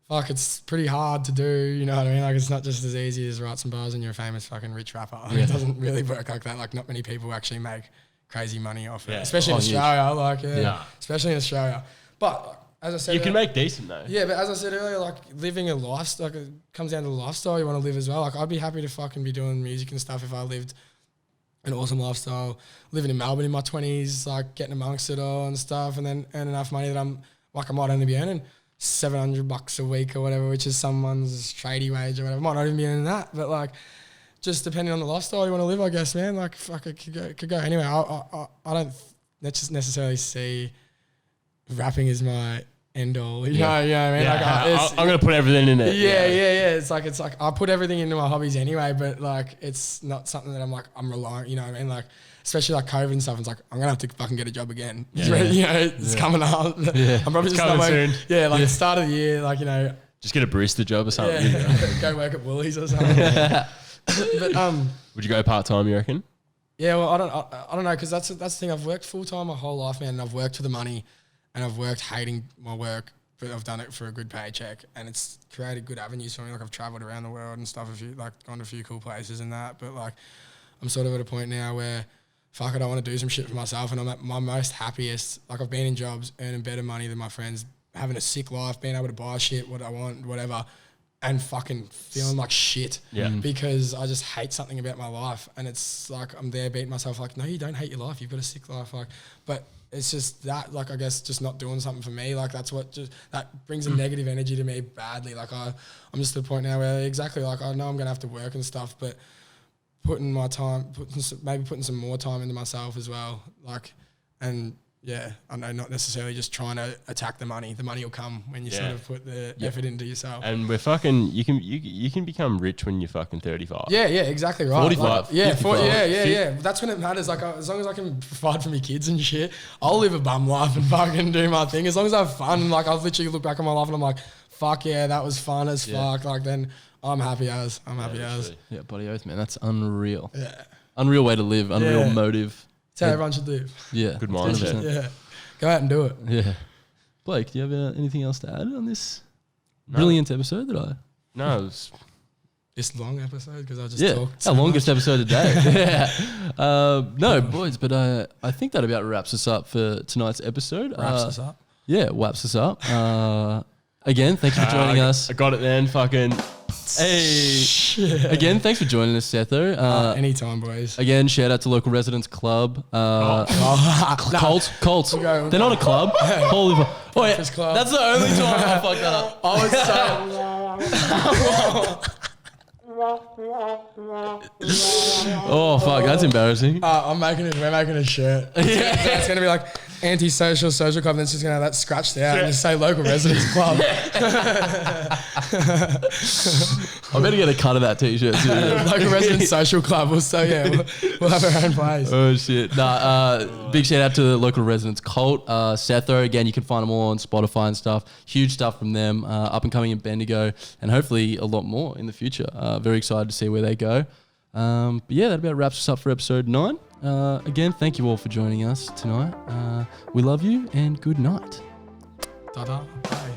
fuck, it's pretty hard to do, you know what I mean? Like it's not just as easy as write some bars and you're a famous fucking rich rapper. Like, it doesn't really work like that. Like not many people actually make crazy money off it, especially in Australia. Especially in Australia. But as I said, you can make decent though. Yeah, but as I said earlier, like living a lifestyle, like it comes down to the lifestyle you want to live as well. Like I'd be happy to fucking be doing music and stuff if I lived an awesome lifestyle, living in Melbourne in my 20s, like getting amongst it all and stuff, and then earn enough money that I'm like I might only be earning $700 a week or whatever, which is someone's tradie wage or whatever. I might not even be earning that, but like just depending on the lifestyle you want to live, I guess, man. Like fuck, it could go anyway. I don't just necessarily see rapping as my end all. You know what I mean? Like I'm gonna put everything in it. Yeah. It's like I put everything into my hobbies anyway, but like it's not something that I'm relying. You know what I mean? Like especially like COVID and stuff. It's like I'm gonna have to fucking get a job again. You know, it's coming up. Yeah. I'm probably it's just coming soon. Yeah, like the start of the year, like you know, just get a barista job or something. Yeah. Go work at Woolies or something. But would you go part time? You reckon? Yeah, well, I don't know, because that's the thing. I've worked full time my whole life, man, and I've worked for the money. And I've worked hating my work, but I've done it for a good paycheck, and it's created good avenues for me. Like I've travelled around the world and stuff, gone to a few cool places and that. But like, I'm sort of at a point now where, fuck it, I want to do some shit for myself, and I'm at my most happiest. Like I've been in jobs earning better money than my friends, having a sick life, being able to buy shit what I want, whatever, and fucking feeling like shit. Yeah. Because I just hate something about my life, and it's like I'm there beating myself like, no, you don't hate your life. You've got a sick life, like, but. It's just that, like, I guess just not doing something for me. Like, that's what that brings a negative energy to me badly. Like, I'm just at the point now where exactly, like, I know I'm going to have to work and stuff, but putting some more time into myself as well. Like, and yeah, I know not necessarily just trying to attack the money. The money will come when you sort of put the effort into yourself. And we're fucking, you can become rich when you're fucking 35. Yeah, exactly right. 45. Like, that's when it matters. Like as long as I can provide for my kids and shit, I'll live a bum life and fucking do my thing. As long as I have fun, and like I've literally look back on my life and I'm like, fuck yeah, that was fun as fuck. Like then I'm happy as. Yeah, bloody oath, man. That's unreal. Yeah. Unreal way to live. Unreal motive. That's how everyone should live. Yeah. Good mindset. Yeah. Go out and do it. Yeah. Blake, do you have anything else to add on this brilliant episode that I... No, it was... This long episode? Because I just talked so our longest much. episode today. No, boys, but I think that about wraps us up for tonight's episode. Wraps us up? Yeah, wraps us up. Again, thanks for joining us. I got it then, fucking... Hey. Shit. Again, thanks for joining us, Setho. Anytime, boys. Again, shout out to Local Residents Club. Colts. They're not a club. Holy fuck. Oh, yeah. Club. That's the only time I fucked that up. I was so... Oh fuck, that's embarrassing. We're making a shirt. It's gonna be like anti-social social club. And it's just gonna have that scratched out and just say local residents club. I better get a cut of that t-shirt too. Local residents social club. We'll have our own place. Oh shit! Big shout out to the local residents cult. Setho, again, you can find them all on Spotify and stuff. Huge stuff from them. Up and coming in Bendigo, and hopefully a lot more in the future. Very excited to see where they go. But yeah, that about wraps us up for episode 9. Again, thank you all for joining us tonight. We love you and good night. Ta-da. Bye.